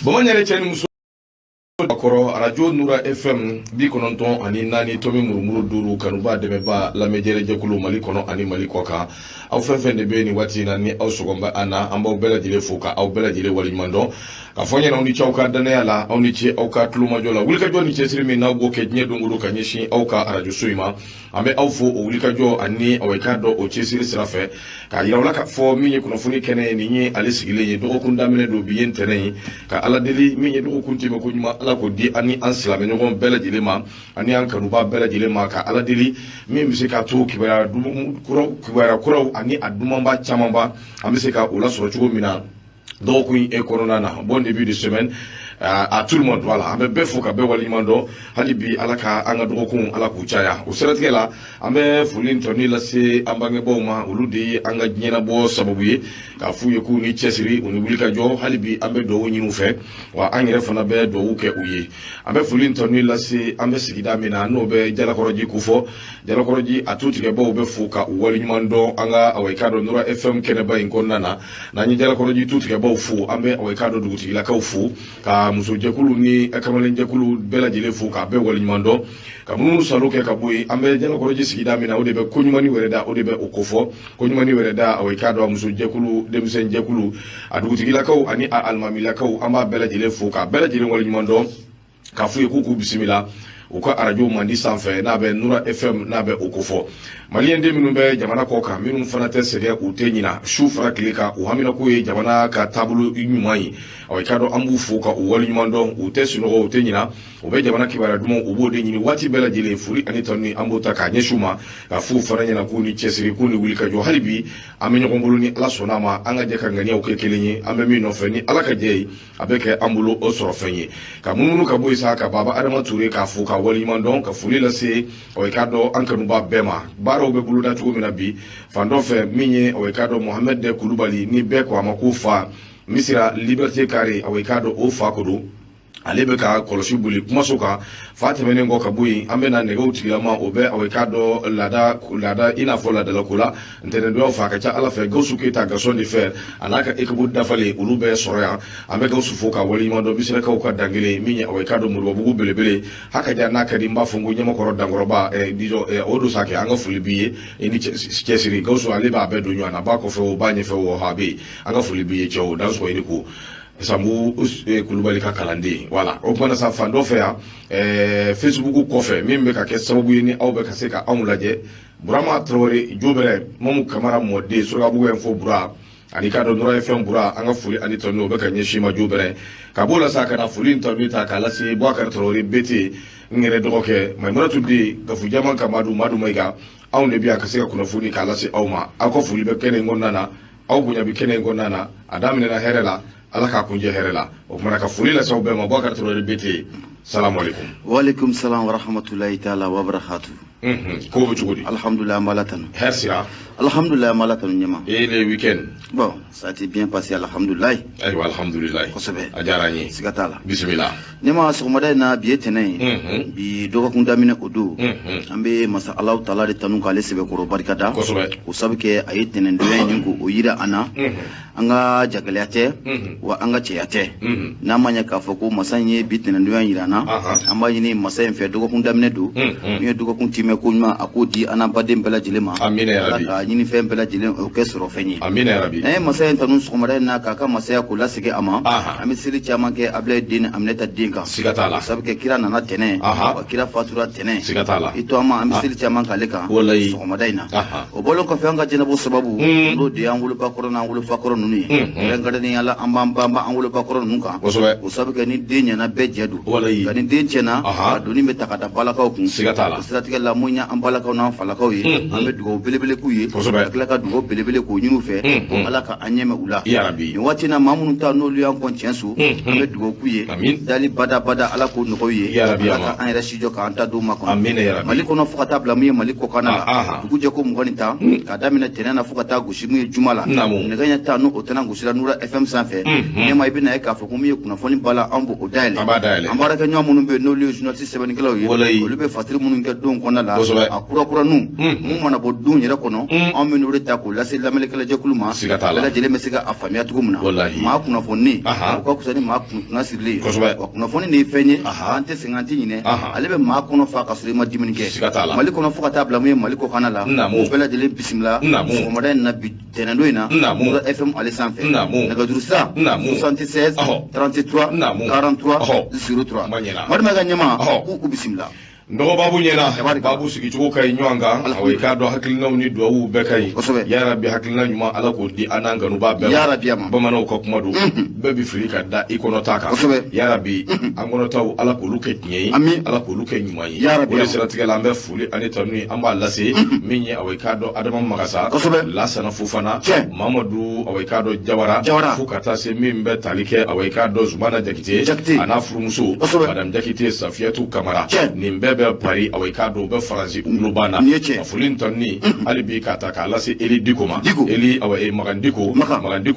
Bamanyere cyane muso akoro radio Nura FM bi kononton ani nani tomi murumuru duru kanuba demeba la mejere jekulu mali kono ani mali koka aw fefe de beni wati na ni aw sogomba ana amba bela jile fuka aw bela jile wali mando ka fonya na oni chauka dane ala oni chi aw ka tluma jola wulka joni chesiri mi na go ke nye dunguru kanyeshi aw ka radio suima ambe aw fo o wulka jo ani aw ka do o chesiri sirafe ka yawla ka fo mi nye kuno funi kene ni nye ale sigile ye do kunda mene do biyen tene ka ala deli mi nye do kunti me kunma ala ko di ani an silame ɲɔgɔn bɛɛ lajɛlen ma ani an kanuba bɛɛ lajɛlen ma ka ala deli min bɛ se ka to kibaruya kuraw ani a dumanba camanba an bɛ se ka o lasɔrɔ cogo min na dɔgɔkun e kɔnɔna na bon début de semaine à tout le monde voilà an bɛ bɛɛ fo ka bɛɛ waleɲuman dɔn hali bi ala ka an ka dɔgɔkun ala k'u caya o siratigɛ la an bɛ foli ni tɔni lase an bangebaaw ma olu de ye an ka diɲɛnabɔ sababu ye k'a f'u ye k'u ni cɛsiri u ni wulikajɔ hali bi an bɛ dugawu ɲini u fɛ wa an yɛrɛ fana bɛ dugawu kɛ u ye an bɛ foli ni tɔni lase an bɛ sigida min na n'o bɛ jalakɔrɔji kofɔ jalakɔrɔji a tutigɛbaaw bɛ fo ka u waleɲuman dɔn an ka awayika dɔ Nura FM kɛnɛba in kɔnɔna na n'an ye jalakɔrɔji tutigɛbaaw fo an bɛ awayika dɔ dugutigilakaw fo ka muso jɛkulu ni kamalen jɛkulu bɛɛ lajɛlen fo k'a bɛɛ waleɲuman dɔn ka minnu salo kɛ ka bɔ yen an bɛ jalakɔrɔji sigida min na o de bɛ koɲumani wɛrɛ da o de bɛ o kofɔ koɲumani wɛrɛ da awayika dɔ muso jɛkulu denmisɛn jɛkulu a dugutigilakaw ani a alimamilakaw an b'a bɛɛ lajɛlen fo k'a bɛɛ lajɛlen waleɲuman dɔn k'a f'u ye k'u k'u bisimila u ka arajo mandi sanfɛ n'a bɛ Nura FM n'a bɛ o kofɔ maliyɛn den minnu bɛ jamana kɔ kan minnu fana tɛ sɛgɛn u tɛ ɲina su fara tile kan u hamina k'u ye jamana ka taabolo ɲuman ye i k'a dɔn an b'u fo ka u waleɲuman dɔn u tɛ sunɔgɔ u tɛ ɲina u bɛ jamana kibaruya duman u b'o de ɲini waati bɛɛ lajɛlen foli ani tɔni an b'o ta k'a ɲɛsin u ma ka f'u fana ɲɛna k'u ni cɛsiri k'u ni wulikajɔ hali bi an bɛ ɲɔgɔn bolo ni ala sɔnna ma an ka jɛ ka ŋaniyaw kɛ kelen ye an bɛ min nɔfɛ ni ala ka jɛ ye a bɛ kɛ an bolo o sɔrɔ fɛn ye ka munumunu ka bɔ yen sa ka baba adama ture k'a fo ka waleɲuman dɔn ka foli lase i k'a dɔn an kanuba bɛɛ ma baaraw bɛ boloda cogo min na bi fan dɔ fɛ min ye i k'a dɔn Mohamed de Kulubali ni bɛɛ ko a ma ko fa misira liberté carré i k'a dɔn o fa ko don ale bɛ ka kɔlɔsi boli kumaso kan fa tɛmɛnen kɔ ka bɔ yen an bɛna nɛgɛw tigilama o bɛ i k'a dɔn laada i n'a fɔ laadalako la ntɛnɛndonyaw fɛ a ka ca ala fɛ Gawusu Keyita Gaston de Fer a n'a ka équipe dafalen olu bɛ sɔrɔ yan an bɛ Gawusu fo ka waleɲuman dɔn Bisinakaw ka dangelen min ye i k'a dɔn Moribabugu belebele hakaja n'a ka di n b'a fɔ n ko ɲɛmakɔrɔ dankɔrɔba o don sakɛ an ka foli b'i ye i ni cɛsiri Gawusu ale b'a bɛɛ don ɲɔgɔn na b'a kɔfɛ o b'a ɲɛfɛ o ha bɛ yen an ka foli b'i ye cɛw dansɔgɔ i ni ko Sambu Kulubali ka kalanden voilà o kumana sa fan dɔ fɛ yan Facebook kɔfɛ min bɛ ka kɛ sababu ye ni aw bɛ ka se ka anw lajɛ Burama Traoré Jobɛrɛ Mamu Kamara mɔden Sorabugu info Bura ani k'a dɔn Nura FM Bura an ka foli ani tɔni o bɛ ka ɲɛsin ma Jobɛrɛ ka b'o la sa ka na foli ni tɔni ta k'a lase Boubacar Traoré BT n yɛrɛ dɔgɔkɛ Maimunatu Den Gafujaman Kamadu Madu Mayiga anw de bi a ka se ka kunnafoni k'a lase aw ma aw ka foli bɛ kɛnɛ in kɔnɔna na aw bonya bi kɛnɛ in kɔnɔna na a daminɛna hɛrɛ la ala k'a kunjɛ hɛrɛ la o kumana ka foli lase aw bɛɛ ma Boubacar Traoré BT salamu alaikum wa alaikum salam wa rahmatullahi ta'ala wa barakatuh ko bɛ cogo di alhamdulillah malatanu hɛrɛ sira alhamdulillah malatanu ɲɛma et le week-end bon ça a été bien passé alhamdulillah ayiwa alhamdulillah kosɛbɛ a diyara n ye siga t'a la bisimila ɲɛma sɔgɔmada in na bi ye tɛnɛ ye bi dɔgɔkun daminɛ o don an bɛ masa Alahu taala de tanu k'ale sɛbɛkɔrɔ barikada kosɛbɛ o sabu kɛ a ye tɛnɛndonya ɲini ko o yira an na an ka jagɛlɛya tɛ wa an ka cɛya tɛ n'a ma ɲɛ k'a fɔ ko masa in ye bi tɛnɛndonya yira an na an b'a ɲini masa in fɛ dɔgɔkun daminɛ don min ye dɔgɔkun timɛ ko ɲuman a k'o di an n'an baden bɛɛ lajɛlen ma amina ya rabi ala ka ɲini fɛn bɛɛ lajɛlen o kɛ sɔrɔ fɛn ye amina ya rabi n'an ye masa in tanu sɔgɔmada in na k'a ka masaya k'o lasegin a ma an bɛ seli caman kɛ Abulayi den ni Aminata den kan siga t'a la sabu kɛ kira nana tɛnɛn wa kira fatura tɛnɛn siga t'a la i to an ma an bɛ seli caman k'ale kan sɔgɔmada in na o bɔlen kɔfɛ an ka jɛnɛbɔ sababu n'o de y'an wolobakɔrɔ n'an wolofakɔrɔ ninnu ye kɛrɛnkɛrɛnnenya la an b'an banba an wolobakɔrɔ ninnu kan o sabu kɛ ni den ɲɛna bɛɛ jɛ don nka ni den tiɲɛna a donni bɛ ta ka da balakaw kun siga t'a la o siratigɛ la mun y'an balakaw n'an falakaw ye an bɛ dugawu belebele k'u ye ka tila ka dugawu belebele k'o ɲini u fɛ ko ala ka an ɲɛmɛ u la nin waati na maa minnu ta n'olu y'an kɔn tiɲɛ so an bɛ dugawu k'u ye dali bada ala k'o nɔgɔw ye ala ka an yɛrɛ sijɔ k'an ta don ma kɔnɔ mali kɔnɔ fo ka taa bila mun ye mali kɔkanna la dugu jɛ ko 20 k'a daminɛ tɛnɛn na fo ka taa gosi mun ye juma la nɛgɛ ɲɛ ta n'o tɛna gosira Nura FM sanfɛ ɲɛma i bɛna ye k'a fɔ ko mun ye kunnafoni bala an b'o dayɛlɛ an baarakɛ ɲɔgɔn minnu bɛ n'olu ye journaliste sɛbɛnnikɛlaw ye olu bɛ fasiri minnu kɛ don kɔnɔna la a kura nun mun mana bɔ don yɛrɛ kɔnɔ anw bɛ n'o de ta k'o lase lamɛnnikɛlajɛkulu ma bɛɛ lajɛlen bɛ se ka a faamuya cogo min na maa kunnafoni o ka fisa ni maa kunna sirilen ye wa kunnafoni de ye fɛn ye an tɛ sɛgɛn an tɛ ɲinɛ ale bɛ maa kɔnɔ fa ka sɔrɔ i ma dumuni kɛ Mali kɔnɔ fo ka taa bila mun ye Mali kɔkan la o bɛɛ lajɛlen bisimila sɔgɔmada in na bi tɛnɛndon in na Nura FM ale sanfɛ nɛgɛjuru sira 76 33 43 03 Madama ka ɲɛma k'u bisimila. Ndogo babu ɲɛna babu sigicogo ka ɲi ɲɔgɔn kan awo i k'a dɔn hakilinaw ni duwawu bɛɛ ka ɲi yarabi hakilina ɲuman ala k'o di an n'an kanuba bɛɛ bamananw ka kuma don bɛɛ bi fili ka da i kɔnɔta kan yarabi an kɔnɔtaw ala k'olu kɛ tiɲɛ ye ala k'olu kɛ ɲuman ye o de siratigɛ la an bɛ foli ani tanu an b'a lase min ye awo i k'a dɔn Adama Magasa Lasana Fofana Mamadu awo i k'a dɔn Jawara fo ka taa se min bɛ tali kɛ awo i k'a dɔn Zumana Jakite a n'a furumuso Madame Jakite Safiyatu Kamara nin bɛɛ bɛ Paris awo i k'a dɔn u bɛ Faransi ulu banna a foli tɔnni hali bi ka ta k'a lase Eli Diko ma Eli awo Magan Diko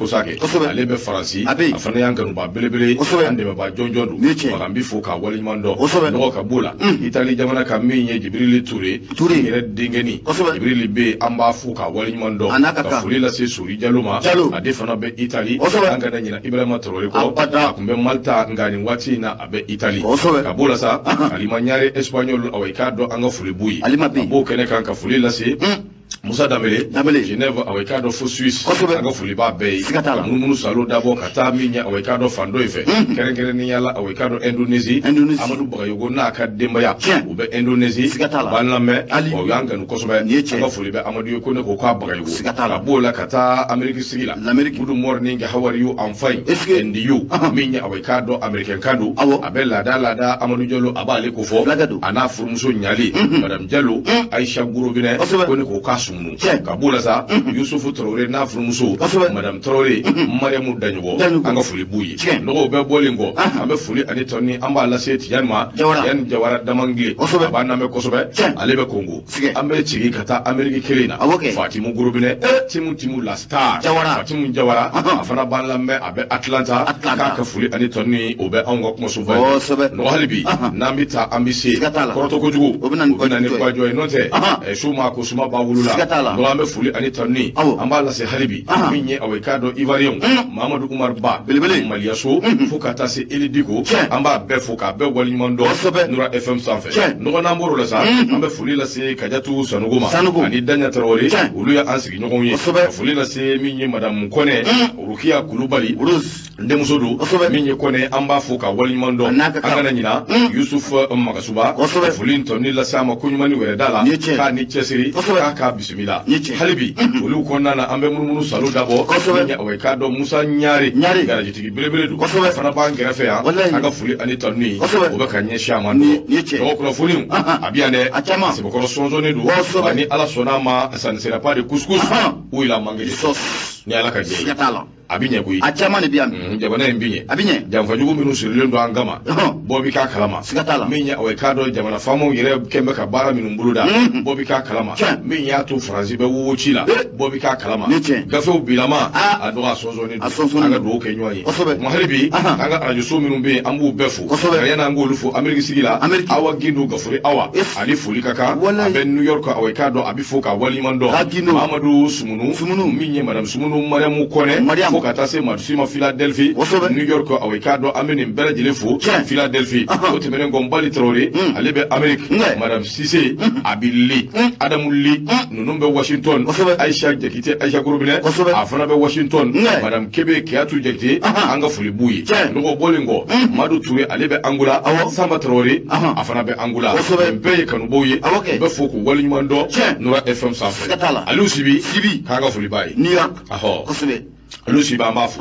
Sake ale bɛ Faransi a fana y'an kanuba belebele an dɛmɛba jɔnjɔn don Magan bi fo k'a waleɲuman dɔn nɔgɔ ka b'o la Itali jamana kan min ye Jibrili Ture yɛrɛ denkɛni Jibrili bɛ an b'a fo k'a waleɲuman dɔn ka foli lase Sori Jalo ma a de fana bɛ Itali an kana ɲina Ibrahima Traoré kɔ a kun bɛ Malta nka nin waati in na a bɛ Itali ka b'o la sa Alima Ɲare Espagnol awo i k'a dɔn an ka foli b'u ye a b'o kɛnɛ kan ka foli lase Musa Dambele Genève awo i k'a dɔn fo Suisse an ka foli b'a bɛɛ ye ka munumunu salo dabɔ ka taa min ɲɛ awo i k'a dɔn fan dɔ in fɛ kɛrɛnkɛrɛnnenya la awo i k'a dɔn Indonésie Amadu Bagayogo n'a ka denbaya u bɛ Indonésie u b'an lamɛn o y'an kanu kosɛbɛ an ka foli bɛ Amadu ye ko ne ko k'a Bagayogo ka b'o la ka taa Amérique sigi la Good morning how are you I'm fine and you min ɲɛ awo i k'a dɔn Américain kan don a bɛ laada Amadu Diallo a b'ale ko fɔ a n'a furumuso ɲali Madame Diallo Aïcha Gourobinɛ ko ne ko k'a sumunu ka b'o la sa Yusufu Traoré n'a furumuso Madame Traoré Mariamu Daɲɔgɔ an ka foli b'u ye nɔgɔw bɛɛ bɔlen kɔ an bɛ foli ani tɔnni an b'a lase Tijani ma Tijani Jawara Damangile a b'an lamɛn kosɛbɛ ale bɛ Congo an bɛ sigi ka taa Amérique kelen na Fatimu Gorobinɛ Timu la star Fatimu Jawara a fana b'an lamɛn a bɛ Atlanta k'a ka foli ani tɔnni o bɛ anw ka kumasoba ye nɔgɔ hali bi n'an bɛ taa an bɛ se kɔrɔtɔ kojugu o bɛ na ni bajɔ ye n'o tɛ su ma ko suma b'a wolo la nɔgɔ an bɛ foli ani tɔnni an b'a lase hali bi min ye awo i k'a dɔn Ivoirien Mamadu Umar Ba Maliyaso fo ka taa se Eli Diko an b'a bɛɛ fo k'a bɛɛ waleɲuman dɔn Nura FM sanfɛ nɔgɔ n'an bɔr'o la sa an bɛ foli lase Kajatu Sanogo ma ani Daɲa Traoré olu ye an sigiɲɔgɔnw ye ka foli lase min ye Madame Kɔnɛ Rukiya Kulubali n denmuso don min ye Kɔnɛ an b'a fo ka waleɲuman dɔn an kana ɲina Yusuf Magasuba ka foli tɔnni lase a ma koɲumani wɛrɛ da la k'a ni cɛsiri k'a bisimila hali bi olu kɔnɔna na an bɛ munumunu salo dabɔ min ye awo i k'a dɔn Musa Ɲare garajitigi belebele don fana b'an kɛrɛfɛ yan an ka foli ani tɔnni o bɛ ka ɲɛsin a ma don nɔgɔ kunnafoniw a bɛ yan dɛ Sebekɔrɔ sɔnsɔnnen don wa ni Ala sɔnna ma ça ne sera pas de couscous ou il a manqué de sauce ni Ala ka jɛ ye a bɛ ɲɛ koyi a caman de bɛ yan jamana in bɛ ɲɛ a bɛ ɲɛ janfajugu minnu sirilen don an kama bɔ bi k'a kalama min ye awo i k'a dɔn jamana faamaw yɛrɛ kɛn bɛ ka baara minnu boloda bɔ bi k'a kalama min y'a to Faransi bɛ wowo ci la bɔ bi k'a kalama gafew bilama a dɔgɔ a sɔnsɔnnen don an ka dugawu kɛ ɲɔgɔn ye kuma hali bi an ka arajoso minnu bɛ yen an b'u bɛɛ fo ka yan'an k'olu fo Amérique sigi la Awa Gindo Gafure Awa ale foli ka kan a bɛ New York awo i k'a dɔn a bɛ fo k'a waleɲuman dɔn Mamadu Sumunu min ye Madame Sumunu Mariamu Kɔnɛ fo ka taa se Madusima Philadelphie New York awo i k'a dɔn an bɛ nin bɛɛ lajɛlen fo Philadelphie o tɛmɛnen kɔ Mbali Traoré ale bɛ Amérique Madame Cissé Abili Adamu Li ninnu bɛ Washington Aïcha Jakite Aïcha Gorobinɛ a fana bɛ Washington Madame Kebe Keyatu Jakite an ka foli b'u ye nɔgɔ bɔlen kɔ Madu Touré ale bɛ Angola Samba Traoré a fana bɛ Angola nin bɛɛ ye kanubaw ye n bɛ fo k'u waleɲuman dɔn Nura FM sanfɛ Aliou Sibi k'an ka foli b'a ye New York olu si b'an b'a fo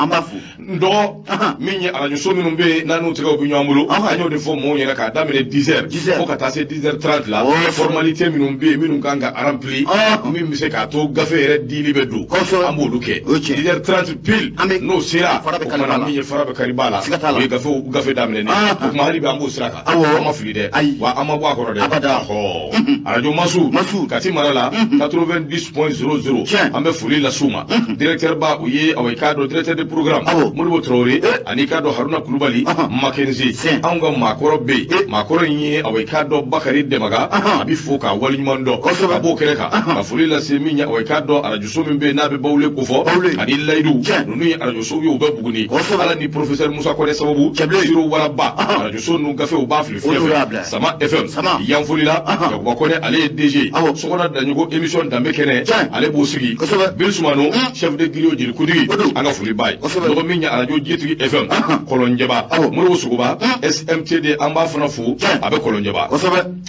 n dɔgɔ min ye arajoso minnu bɛ yen n'an n'u tɛgɛw bɛ ɲɔgɔn bolo an y'o de fɔ mɔgɔw ɲɛna k'a daminɛ 10h fo ka taa se 10h30 la formalité minnu bɛ yen minnu kan ka remplir min bɛ se k'a to gafe yɛrɛ dili bɛ don an b'olu kɛ 10h30 pile n'o sera o kumana min ye fara bɛ kari b'a la o ye gafe daminɛ o kuma hali bi an b'o sira kan an ma fili dɛ wa an ma bɔ a kɔrɔ dɛ arajo Masu Kati mara la 90.00 an bɛ foli las'u ma directeur ba o ye awai kado directeur de programme Modibo Traoré ani kado Haruna Kulubali Mackenzie anga makoro be makoro yi awai kado Bakari Demaga abi foka walimando abo kereka afuli la seminya awai kado arajuso mbe na be bawle kufo ani laidu nunu arajuso wi oba buguni ala ni professeur Musa Kone sababu siro wala ba arajuso nu gafe oba fili sama FM yanfuli la ko kone ale DG sokona danyugo émission dambe kene ale bo sigi Bilsumano chef de griot jil kudigi anga fuli bay do minya radio jitigi FM kolonjeba muro suguba SMTD amba fana fu abe kolonjeba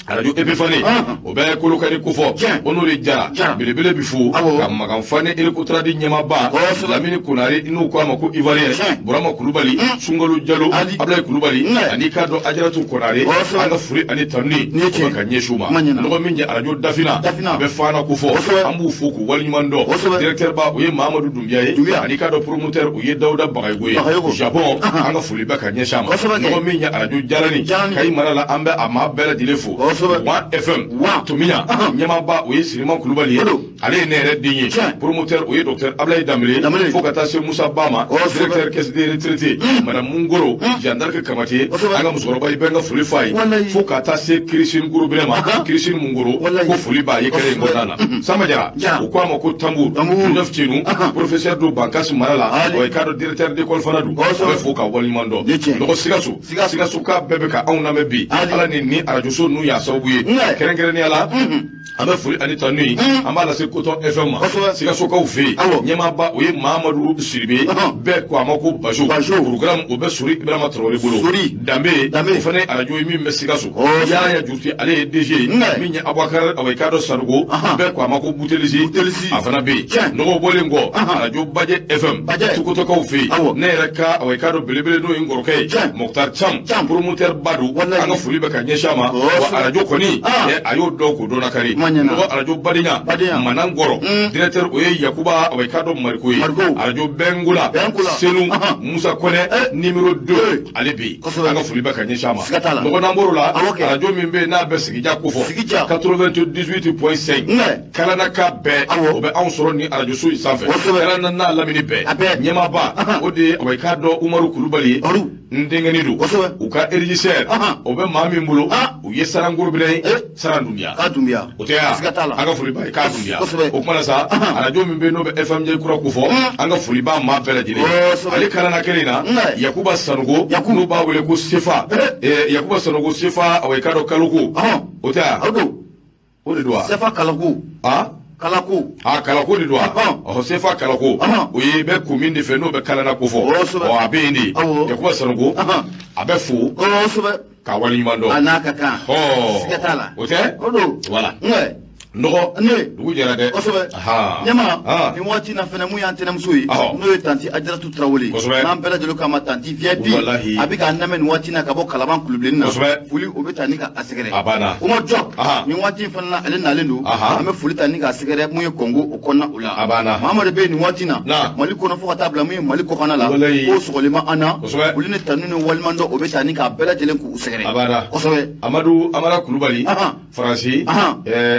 radio Epifani obe kolokari kufo onore jara bilebele bifu kam magam fane el kutradi nyama ba lamini kunari inu ko amako Ivoirien Burama Kulubali Sungalo Diallo Ablaye Kulubali ani kado ajaratu konare anga furi ani tanni ko kanyeshuma do minya radio Dafina abe fana kufo ambu fuku walimando directeur ba oye Mamadou Doumbia ani kado promoteur oye Dauda Bagaygoye Japon anga fuli baka nyeshama do minya radio Jalani kay marala ambe ama bela dilefu 1 FM Tuminya nyama ba oye Siriman Kulubali ale nere dinye promoteur oye docteur Ablaye Damre fokata se Moussa Bama directeur caisse de retraité madame Mungoro gendarme Kamati anga musoroba ibenga fuli fay fokata se Christine Gouroubrema Christine Mungoro ko fuli ba yekere ngondana samajara ukwa mako tambour neuf chenu professeur do Bankas Marala oye cadre directeur d'école Fanadu foka walimando do sigasu ka bebeka auna mebi ala ni arajuso nu ya sabuye kerengere ni ala abe fuli anita nui amala se Coton FM sigasu ka ufi nyama ba oye Mamadou Siribe be kwa mako bajo programme obe suri Ibrahima Traoré bolo dambe fane arajo mi mesigasu ya jurti ale DG minya Abakar awai kado sarugo be kwa mako butelisi afana be no bolengo arajo Baje FM tukuto ka ufi ne reka awai kado belebele no ingorokai Mokhtar Cham promoteur Badu anga fuli be ka nyeshama wa arajo koni ayo doko dona kari no arajo Badinya Manangoro directeur oye Yakuba awai kado Marikoy arajo Bengula Senu Musa Kone numéro 2 Alibi anga fuli be ka nyeshama no namboro la arajo mimbe na be sigija kufo 98.5 kalana ka be obe ansoro ni arajo so isanfe kalana na lamini be nyama ba ode awai kado Umaru Kulubali ndengenidu uka erigisseur obe mami mbulo uye saranguru bile sarandunya otea anga fuli ba ka dunya okmana sa arajo mimbe no be FM je kura kufo anga fuli ba ma bela jile ali kalana kelina Yakuba Sanugo no ba wele ko sefa Yakuba Sanugo sefa awai kado kaluku otea ode doa sefa kaluku Kalaku di doa sefa Kalaku oye be kumindi fe no be kalana kufo o abindi Yakuba Sanugo abe fu ka wali mando anaka ka sikatala ote voilà Noko dugu jara de nyama ni wati na fena mu yante na msui no tanti Ajaratu Traoré na mbela de lokama tanti VIP abika na men wati na kabo kalaban kulublen na fuli obetani ka asegere Umar Job ni wati fena ale na lendo ame fuli tani ka asegere mu Kongo okonna ula Mamadu be ni wati na maliko na fota tabla mu maliko kana la o sogolema ana fuli ne tanunu walmando obetani ka bela jelen ku usegere Amadou Amara Kulubali Franci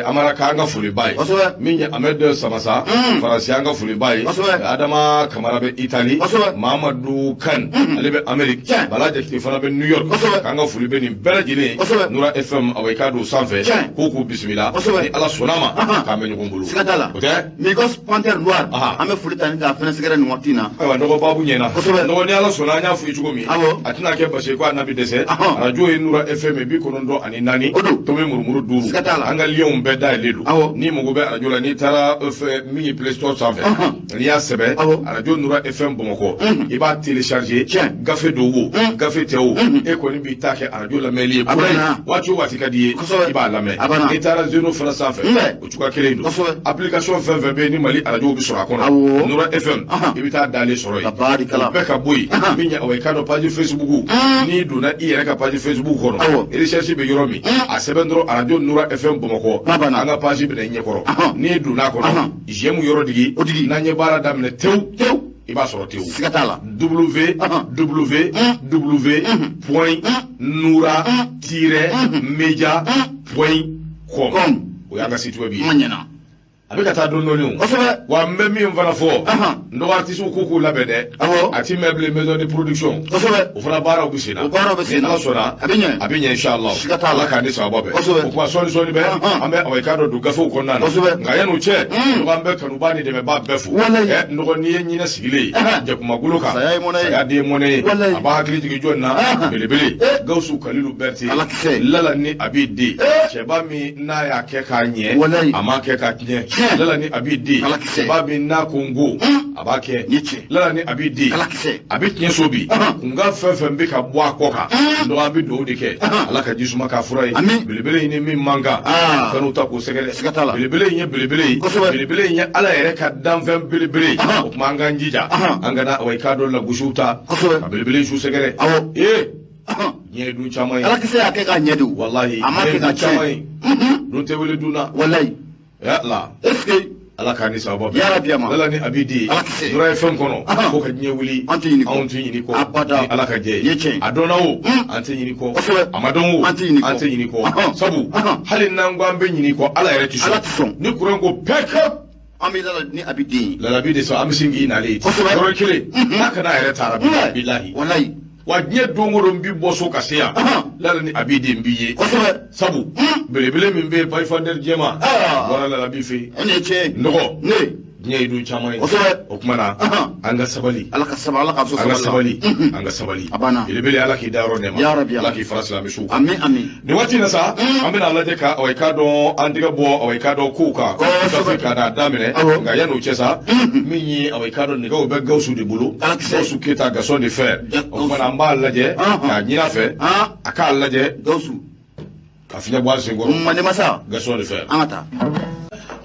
Amara anga fuli bay minya Ahmed Samasa Faransi anga fuli bay Adama Kamara be Italy Mamadou Kan ale be Amerique Balaje Tifana be New York anga fuli be ni belajine Nura FM awai kado sanfe koko bismillah ni ala sonama ka me nyumbulu Migos Panther Noir ame fuli tani ka fena sigara ni watina ndo babu nyena ndo ni ala sonanya fu ichugomi atina ke bashe kwa nabi dese radio Nura FM bi konondo ani nani to me murmuru duru anga lion be da ni mugo be radio la ni tara mi Play Store sanfe ni ya sebe radio Nura FM Bamako iba télécharger gafe dowo gafe teo e ko ni bi take radio la meli wacho watika die iba la me ni tara zeno fana sanfe o chuka kelendo application 20 ni mali radio bi sura kono Nura FM ibita dale soro yi be ka boy minya awai kado page Facebook ni do na iyere ka page Facebook kono e recherche be yoromi a sebendro radio Nura FM Bamako anga page be nye koro ni do na kono jemu yoro digi na nye bara damne tew iba soro tew www.noura-media.com o yanga site web yi abika ta don nonu wa mbemi mfana fo ndo artiste ko ko labede ati meuble maison de production o fana bara obisina na sona abinya inshallah Allah ka ni sababe o kwa soni be ambe o ikado du gafo ko nana ngaya no che ndo ambe kanu bani de me ba befu ndo ni nyina sigile je kuma guluka ya de mone aba hakli jigi jonna belebele gausu kalilu berti lala ni abidi cheba mi na ya ke ka nye ama ke ka nye lala ni abidi cheba mi na kongo abake lala ni abidi abit nye sobi kunga fefe mbika bwa koka ndo abido dike alaka jisuma ka furai belebele ni mi manga kanu ta ko segere belebele nye belebele nye ala ere ka danfem belebele o manga njija angana waikado la gushuta belebele su segere nye du chamai ala kise ake ka nyedu wallahi amake ka chamai du te wele duna wallahi ya la eske ala ka ni sababu ya rabbi ama lala ni abidi dura fm kono ko ka nye wuli anti yini ko abada ala ka je adona wo anti yini ko amadon wo anti yini ko sabu halin nan gwambe yini ko ala yare tiso ni kuran ko peka amila ni abidi la abidi so amsingi na le dora kile naka na yare tara billahi wallahi wa nye dongoro mbi boso kaseya lala ni abidi mbiye sabu belebele mbe bay fander jema wala la bifi ene che ndoko ne nye du chamai o kumana anga sabali alaka sabali anga sabali abana belebele ala ki daro nema ya rabbi ala ki farasla misu amin ni wati na sa amina ala de ka o ikado andiga bo o ikado kuka ka da damine nga yanu chesa minyi o ikado ni go be gausu de bulu gausu keta gason de fer o kumana mba laje ka nyina fe aka laje gausu ka finya bwa singoro mane masa gason de fer amata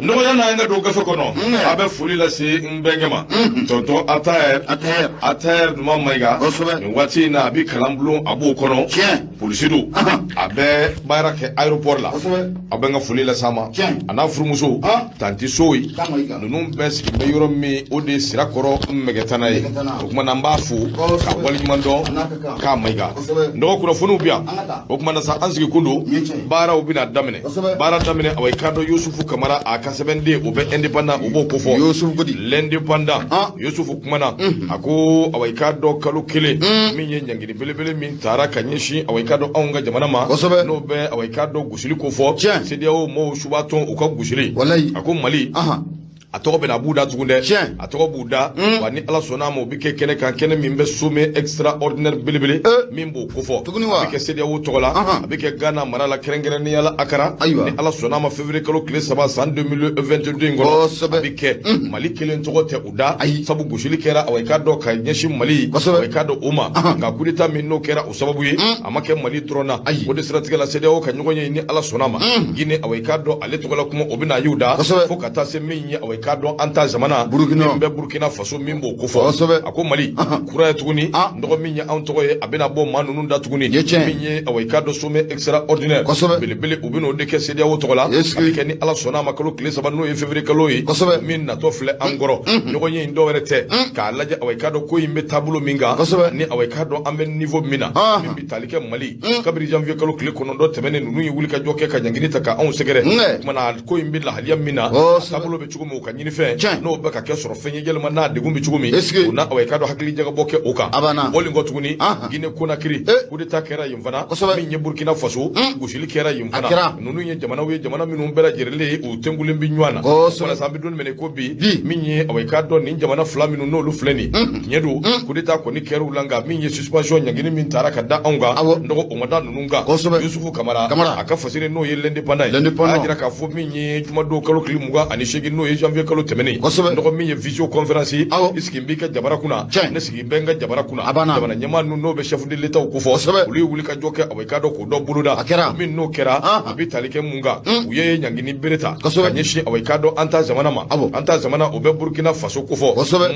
ndo yana nga do gafe kono abe fuli la si mbengema tonto atayer numa maiga ni wati na abi kalambulu abu kono polisidu abe bayra ke aeroport la abe nga fuli la sama ana furumuso tanti soyi nunu bes be yoro mi ode sirakoro mmegetana yi okuma namba fu ka wali mando ka maiga ndo ko funu biya okuma na sa ansigi kundu bara ubina damene bara damene awai kado yusufu kamara aka 7 day ube independent ubo kofo Yusuf Gudi l'independent Yusuf kumana ako awaika do kalu kile minye nyangini belebele min tara kanyeshi awaika do aunga jamana ma no be awaika do gusili kofo sedia o mo shubaton uka gusili ako mali atoko bena buda tugunde atoko buda wani ala sona mo bike kene kan kene mimbe sume extraordinaire belebele mimbo kofo bike sedia wo togola bike gana marala kerengere ni ala akara ni ala sona ma février kalo kile saba san 2022 ngoro bike mali kelen togo te uda sabu gushili kera awaika do ka nyeshi mali awaika do uma nga kudita minno kera usababu ye amake mali trona wode strategie la sedia wo kanyogonye ni ala sona ma gine awaika do ale togola kuma obina yuda fokata se minye kado anta zamana Burkina Faso mimbo kufo ako mali kura tuguni ndo minya anto ye abena bo manunu nda tuguni minye awai kado some extraordinaire bele ubino de ke sedia wotola akeni ala sona makalo kile sabano e février kalo yi min na to fle angoro nyogo nyi ndo werete ka laje awai kado ko yimbe tabulo minga ni awai kado ambe niveau mina mimbi talike mali kabiri janvier kalo kile kono ndo temene nunu yi wulika joke ka nyangini taka on segere mana ko yimbe la halia mina tabulo be chugumo nyini fe no baka ke soro fenye jelma na de gumbi chugumi na awai kado hakili jaga boke oka boli ngotuguni gine kuna kiri kudeta kera yimfana minye Burkina Faso gushili kera yimfana nunu nye jamana minu mbera jerele u tengule mbinywana wala sambi don mene ko bi minye awai kado ni jamana flaminu no lu fleni nyedu kudeta ko ni keru langa minye suspension nyangini min taraka da onga ndoko umada nununga Yusufu Kamara aka fasire no yelende panai ajira ka fo minye juma do kalo klimuga anishegi no janvier kalo temeni ndo minye visio conference iski mbika jabara kuna nesiki benga jabara kuna jabana nyama no be chef de l'état ukufo uli wulika joke awekado ko do buluda min no kera abitalike munga uye nyangini bereta kanyeshi awekado anta zamana obe Burkina Faso kufo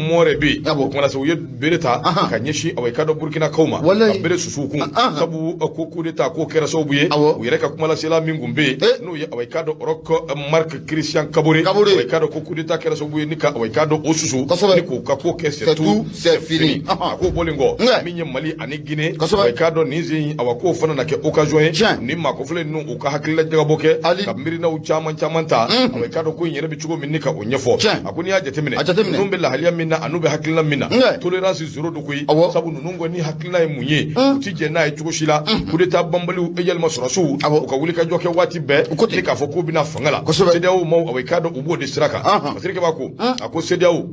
more bi kuma se uye bereta kanyeshi awekado Burkina kauma bere susuku sabu ko kudeta ko kera so buye uyereka kuma la sela mingumbe no ye awekado rok Marc Christian Kabore awekado ko coup d'état kɛra sababu ye ni ka o ka dɔn o susu ni k'o ka ko kɛ c'est fini a ko bɔlen kɔ min ye Mali ani Guinée o ka dɔn nin sen awa ko fana na kɛ occasion ye ni maakɔfilɛ ninnu u ka hakilila jagabɔ kɛ ka miirinaw caman caman ta a ka dɔn ko in yɛrɛ bɛ cogo min ni ka o ɲɛfɔ a ko n'i y'a jateminɛ ninnu bɛ lahaliya min na an'u bɛ hakilina min na tolérance zéro do koyi sabu ninnu kɔni hakilina ye mun ye u ti jɛ n'a ye cogo si la coup d'état banbaliw yɛlɛma sɔrɔsiw u ka wuli ka jɔ kɛ waati bɛɛ ni k'a fɔ k'u bɛna fanga la CEDEAO maaw a ka dɔn u b'o de sira kan parce que b'a ko a ko CEDEAO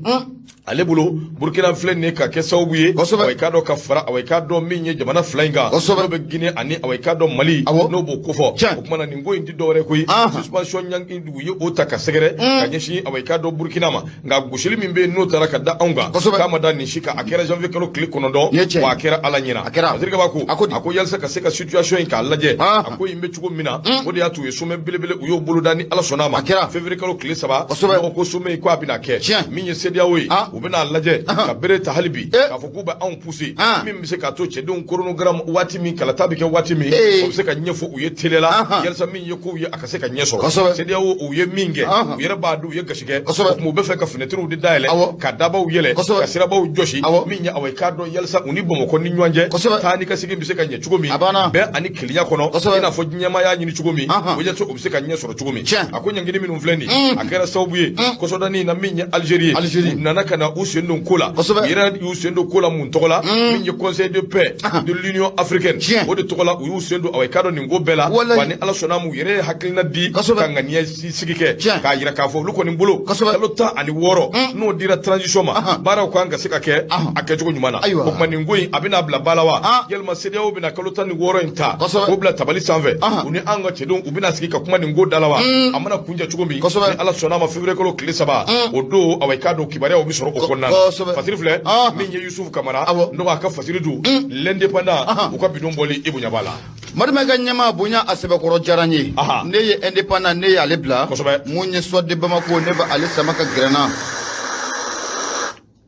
ale bolo Burkina filɛ nin ka kɛ sababu ye a ka dɔn ka fara a ka dɔn min ye jamana fila in kan n'o bɛ Guinée ani a ka dɔn Mali n'o b'o kofɔ o kumana nin ko in ti dɔwɛrɛ koyi suspension ɲangi u ye o ta ka sɛgɛrɛ ka ɲɛsin a ka dɔn Burkina ma nka gosili min bɛ yen n'o taara ka da anw kan k'a ma da nin si kan a kɛra janvier kalo tile 9 wa a kɛra Ala ɲɛna parce que b'a ko a ko yalisa ka se ka situation in k'a lajɛ a ko in bɛ cogo min na o de y'a to u ye sommet belebele u y'o boloda ni Ala sɔnna a ma février kalo tile 3 ko sommet ko a bɛna kɛ min ye CEDEAO ye u bɛna lajɛ ka bere ta hali bi k'a fɔ k'u bɛ anw pousser min bɛ se k'a to cɛdenw chronogramme waati min kalata bɛ kɛ waati min o bɛ se ka ɲɛfɔ u ye télé la yalisa min ye kow ye a ka se ka ɲɛ sɔrɔ CEDEAO u ye min kɛ u yɛrɛ b'a dɔn u ye gasi kɛ o tuma u bɛ fɛ ka fenêtres de dayɛlɛ ka dabaw yɛlɛ ka sirabaw jɔsi min ye a k'a dɔn yalisa u ni Bamakɔ ni ɲɔgɔn cɛ taa ni ka segin bɛ se ka ɲɛ cogo min bɛn ani kelenya kɔnɔ i n'a fɔ ɲɛma y'a ɲini cogo min o yɛ u bɛ se ka ɲɛ sɔrɔ cogo min a ko ɲangini minnu filɛ nin a kɛra sababu ye kɔsɔdani na min ye Algérie u nana ka na u sen don ko la u yɛrɛ y'u sen don ko la mun tɔgɔ la min ye Conseil de paix de l'Union africaine o de tɔgɔ la u y'u sen don a ka dɔn nin ko bɛɛ la wa ni Ala sɔnna mu yɛrɛ ye hakilina di ka ŋaniya sigi kɛ k'a yira k'a fɔ olu kɔni bolo kalo 16 n'o dira transition ma baaraw kan ka se ka kɛ a kɛcogo ɲuman na o tuma nin ko in a bɛna bila ba la wa yalima CEDEAO bɛna kalo 16 in ta k'o bila tabali sanfɛ u ni an ka cɛdenw u bɛna sigi ka kuma nin ko da la wa a mana kunjɛ cogo min ni Ala sɔnna a ma février kalo tile 3 o don a k'a dɔn kibaruyaw bɛ sɔrɔ o kɔnɔna na fasiri filɛ min ye Yusuf Kamara n'o b'a ka fasiri dun l'indépendant u ka bidon bɔli i bonya b'a la Madame ka ɲɛma bonya a sɛbɛkɔrɔ diyara n ye ne ye indépendant ne ye ale bila mun ye soit de Bamako ne bɛ ale sama ka gɛrɛnna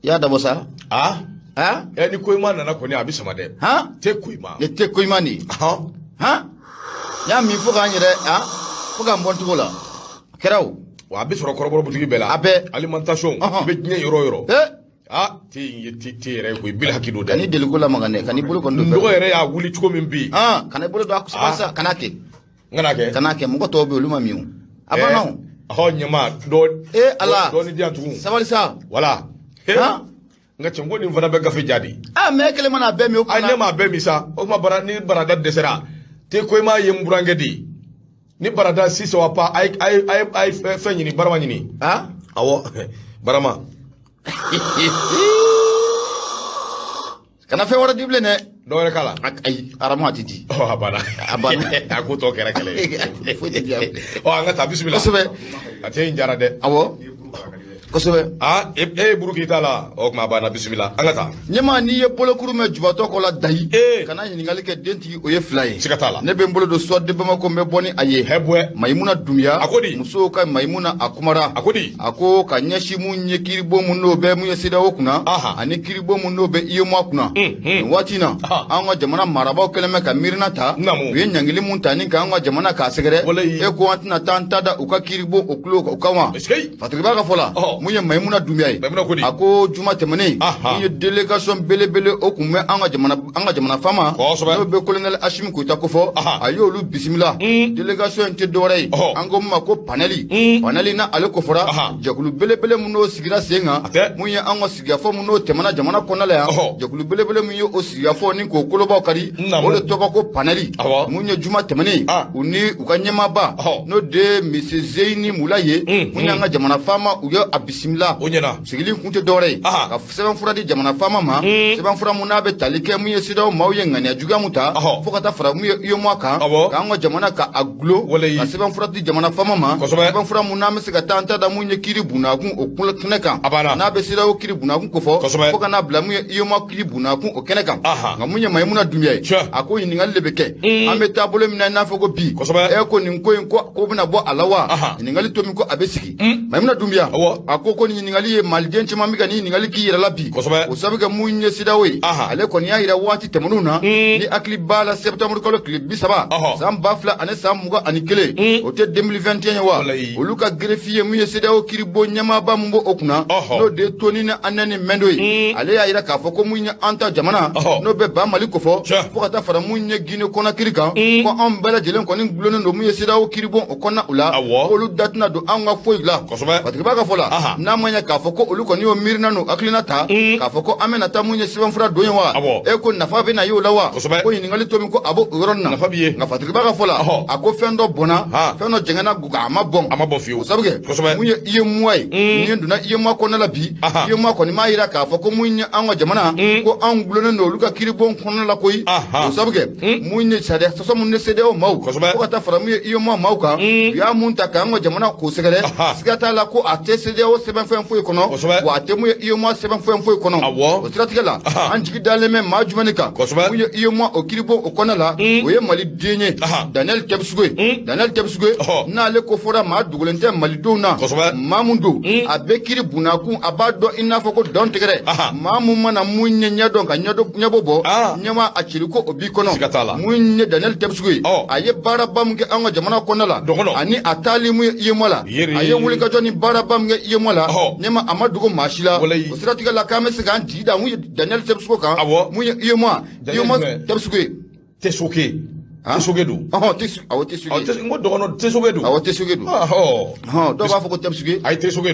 i y'a dabɔ sa ni Koyima nana kɔni a bɛ sama dɛ tɛ Koyima ne tɛ Koyima nin n y'a min fo k'an yɛrɛ fo k'an bɔ cogo la kɛra o wa a bɛ sɔrɔ kɔrɔbɔrɔ butigi bɛɛ la a bɛ alimentation i bɛ diɲɛ yɔrɔ o yɔrɔ te yɛrɛ ko i bila hakili don dɛ kan'i deli ko la magan dɛ kan'i bolo kɔni don dɔgɔ yɛrɛ y'a wuli cogo min bi kana i bolo don a sa kana kɛ kana kɛ mɔgɔ tɔw bɛ olu ma min o a banna o ɲɛma Ala dɔɔni diyan tugun sabali sa wala nka cɛnko nin fana bɛ gafe jadi mais kelen mana bɛɛ min o ne ma bɛɛ min sa o tuma ni barada dɛsɛra te Koyima ye n burankɛ de ni barada sisan wa pa a ye fɛn ɲini Barama ɲini awɔ Barama kana fɛn wɛrɛ di bilen dɛ dɔ wɛrɛ k'a la ayi aramu a tɛ di a banna a ko tɔ kɛra kɛlɛ ye foyi tɛ di an ka taa bisimila kosɛbɛ a tɛ n jara dɛ awɔ kosɛbɛ e ye buruki t'a la o tuma a banna bisimila an ka taa ɲɛma n'i ye bolokuru mɛn jubatɔ kɔ la dayi kana ɲininkali kɛ dentigi o ye 2 ye siga t'a la ne bɛ n bolo don soit de Bamako n bɛ bɔ ni a ye Mayimuna Dunbiya a ko di musow ka Mayimuna a kumara a ko di a ko ka ɲɛsin mun ye kiribɔ mun n'o bɛ mun ye CEDEAO kunna ani kiribɔ mun n'o bɛ UEMOA kunna nin waati na an ka jamana marabaaw kɛlen bɛ ka miirina ta u ye ɲangili mun ta ni ka an ka jamana k'a sɛgɛrɛ e ko an tɛna taa an ta da u ka kiribɔ o tulo o kan wa Fatigiba ka fɔ la mun ye Mayimuna Dunbiya ye a ko juma tɛmɛnen mun ye délégation belebele o kun bɛ an ka jamana faama n'o bɛ colonel Asimi Koyita kofɔ a y'olu bisimila délégation in tɛ dɔwɛrɛ ye an ko mun ma ko panel na ale kofɔra jɛkulu belebele mun n'o sigira sen kan mun ye an ka sigikafɔ mun n'o tɛmɛna jamana kɔnɔna la yan jɛkulu belebele mun ye o sigikafɔ ni k'o kolobaw kari o de tɔgɔ ko panel mun ye juma tɛmɛnen u ni u ka ɲɛmaaba n'o de Monsieur Zeyni Mula ye mun y'an ka jamana faama u ye a bisimila sigili kun tɛ dɔwɛrɛ ye ka sɛbɛnfura di jamana faama ma sɛbɛnfura mun n'a bɛ tali kɛ mun ye CEDEAO maaw ye ŋaniya juguya mun ta fo ka taa fara mun ye UEMOA kan k'an ka jamana ka a gulo ka sɛbɛnfura di jamana faama ma sɛbɛnfura mun n'an bɛ se ka taa an ta da mun ye kiiri bunakun o kɛnɛ kan n'a bɛ CEDEAO kiiri bunakun kofɔ fo ka n'a bila mun ye UEMOA kiiri bunakun o kɛnɛ kan nka mun ye Mayimuna Dunbiya ye a ko ɲininkali de bɛ kɛ an bɛ taabolo min na i n'a fɔ ko bi ko nin ko in ko bɛna bɔ a la wa ɲininkali to min ko a bɛ sigi Mayimuna Dunbiya a ko ko ɲininkali ye maliden caman bɛ ka ni ɲininkali k'i yɛrɛ la bi o sabu kɛ mun ye CEDEAO ye ale kɔni y'a yira waati tɛmɛnenw na ni hakili b'a la septembre kalo tile 30 san 2000 ani san 21 o tɛ 2021 ye wa olu ka greffier mun ye CEDEAO kiiribon ɲɛmaaba mun b'o kunna n'o de ye Tony Anani Mendo ye ale y'a yira k'a fɔ ko mun ye an ta jamana n'o bɛ ban Mali kɔfɔ fo ka taa fara mun ye Guinée Conakry kan ko anw bɛɛ lajɛlen kɔni gulonnen don mun ye CEDEAO kiiribon o kɔnɔna u la olu da tɛna don anw ka foyi la Patrick ka fɔ la n'a ma ɲɛ k'a fɔ ko olu kɔni y'o miirina n'o hakilina ta k'a fɔ ko an bɛna taa mun ye sɛbɛnfura don ye wa e ko nafa bɛ na ye o la wa ko ɲininkali to min ko a b'o yɔrɔ na nka Patrick ka fɔ la a ko fɛn dɔ bɔnna fɛn dɔ jɛngɛnna guga a ma bɔn fiyewu sabu kɛ mun ye UEMOA ye ni donna UEMOA kɔnɔna la bi UEMOA kɔni m'a yira k'a fɔ ko mun ye an ka jamana ko anw gulonnen don olu ka kiiribon kɔnɔna la koyi o sabu kɛ mun ye sariya sɔsɔ mun ye CEDEAO maaw fo ka taa fara mun ye UEMOA maaw kan u y'a mun ta k'an ka jamana k'o sɛgɛrɛ siga t'a la ko a tɛ CEDEAO sɛbɛnfɛn foyi kɔnɔ wa a tɛ mun ye UEMOA sɛbɛnfɛn foyi kɔnɔ o siratigɛ la an jigi dalen bɛ maa jumɛn de kan mun ye UEMOA o kiiribon o kɔnɔna la o ye Maliden ye Daniel Tebsuge n'ale ko fɔra maa dogolen tɛ malidenw na maa mun don a bɛ kiiri bunakun a b'a dɔn i n'a fɔ ko dɔn tigɛrɛ maa mun mana mun ɲɛ ɲɛdɔn ka ɲɛbɔ bɔ ɲɛma a cili ko o b'i kɔnɔ mun ye Daniel Tebsuge ye a ye baaraba mun kɛ an ka jamana kɔnɔna la ani a taali mun ye UEMOA la a ye wulikajɔ ni baaraba mun kɛ UEMOA la ɲɛma a ma dogo maa si la o siratigɛ la k'an bɛ se k'an jigi da mun ye Daniel Tebsuge kan mun ye UEMOA Tebsuge Tesoge do Tesuge n ko dɔgɔnɔ Tesoge do Tesuge do dɔw b'a fɔ ko Tebsuge ayi Tesoge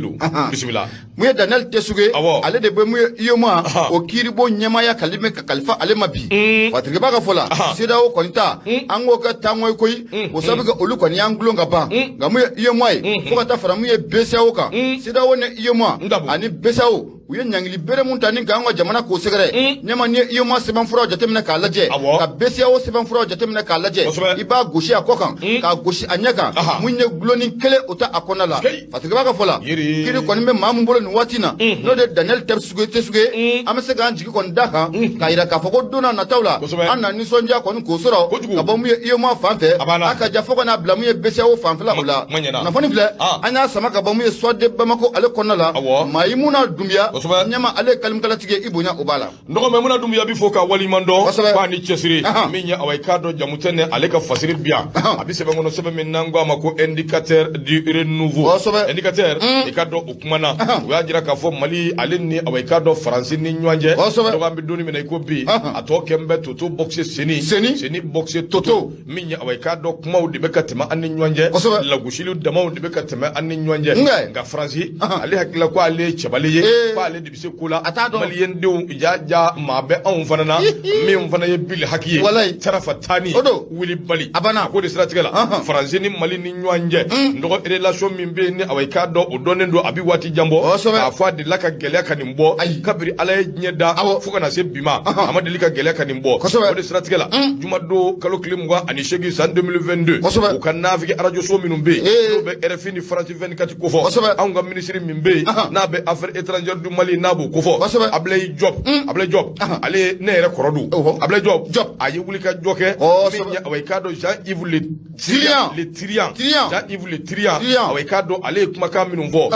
do bisimila mun ye Daniel Tesuge ale de bɛ mun ye UEMOA o kiiribon ɲɛmaaya ka kalifa ale ma bi Patrick ka fɔ la CEDEAO kɔni ta an k'o kɛ taaŋɔ ye koyi o sabu kɛ olu kɔni y'an gulon ka ban nka mun ye UEMOA ye fo ka taa fara mun ye BCEAO kan CEDEAO ni UEMOA ani BCEAO u ye ɲangili bere mun ta ni k'an ka jamana k'o sɛgɛrɛ ɲɛma ni ye UEMOA sɛbɛnfuraw jateminɛ k'a lajɛ ka BCEAO sɛbɛnfuraw jateminɛ k'a lajɛ i b'a gosi a kɔ kan k'a gosi a ɲɛ kan mun ye gulonni kelen o ta a kɔnɔna la Patrick ka fɔ la kiiri kɔni bɛ maa mun bolo nin waati na n'o de Daniel Tesuge an bɛ se k'an jigi kɔni da kan k'a yira k'a fɔ ko don n'a nataw la an na nisɔndiya kɔni k'o sɔrɔ ka bɔ mun ye UEMOA fan fɛ a ka ja fo ka n'a bila mun ye BCEAO fanfɛla o la kunnafoni filɛ an y'a sama ka bɔ mun ye SOADEP Bamako ale kɔnɔna la Maïmouna Doumbia ɲɛma ale kalimukalatigi i bonya o b'a la nɔgɔ Maïmouna Doumbia bi fɔ ka waliɲuman dɔn k'a ni cɛsiri min ye awɔ i k'a dɔn jamu tɛ ne ale ka fasiri bi yan a bi sɛbɛn kɔnɔ sɛbɛn min n'an ko a ma ko indicateur du renouveau indicateur i ka dɔn o kuma na o y'a jira k'a fɔ Mali ale ni awɔ i k'a dɔn Faransi ni ɲɔgɔn cɛ dɔgɔ an bɛ donni min na i ko bi a tɔ kɛ n bɛ Toto boxe seni boxe Toto min ye awɔ i k'a dɔn kumaw de bɛ ka tɛmɛ an ni ɲɔgɔn cɛ lagosiliw damaw de bɛ ka tɛmɛ an ni ɲɔgɔn cɛ nka Faransi ale hakilila ko ale ye cɛbali ye ko ale de bɛ se ko la Maliyendenw ja maa bɛ anw fana na min fana ye Bill Haki ye Tarafa Tani Wili Bali a ko de siratigɛ la Faransi ni Mali ni ɲɔgɔn cɛ nɔgɔ relation min bɛ yen ni awɔ i k'a dɔn o dɔnnen don a bi waati jan bɔ k'a fɔ a delila ka gɛlɛya ka nin bɔ kabiri Ala ye diɲɛ da fo ka na se bi ma a ma deli ka gɛlɛya ka nin bɔ o de siratigɛ la jumadon kalo tile 28 san 2022 u ka navigi radio so minnu bɛ yen n'o bɛ RFI ni France 24 ko fɔ anw ka ministre min bɛ yen n'a bɛ affaires étrangères du Mali n'a b'o ko fɔ Ablaye Diop ale ne yɛrɛ kɔrɔ don Ablaye Diop a ye wuli ka jɔ kɛ min ye awɔ i k'a dɔn Jean-Yves Le Drian Jean-Yves Le Drian awɔ i k'a dɔn ale ye kumakan minnu fɔ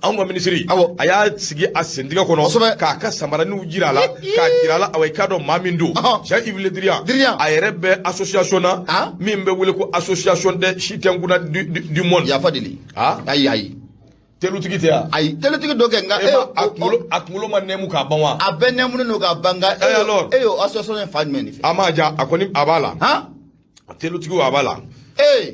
anw ka minisiri a y'a sigi a sentigɛ kɔnɔ k'a ka samaraninw jira a la k'a jira a la awɔ i k'a dɔn maa min don Jean-Yves Le Drian a yɛrɛ bɛ association na min bɛ wele ko association des citoyens du monde yafa deli ayi telutigi tɛ yan ayi telutigi dɔ kɛ nka a kunkolo ma nɛmu k'a ban wa a bɛ nɛmunen don k'a ban nka e y'o association in fa jumɛn de fɛ a ma ja a kɔni a b'a la telutigi a b'a la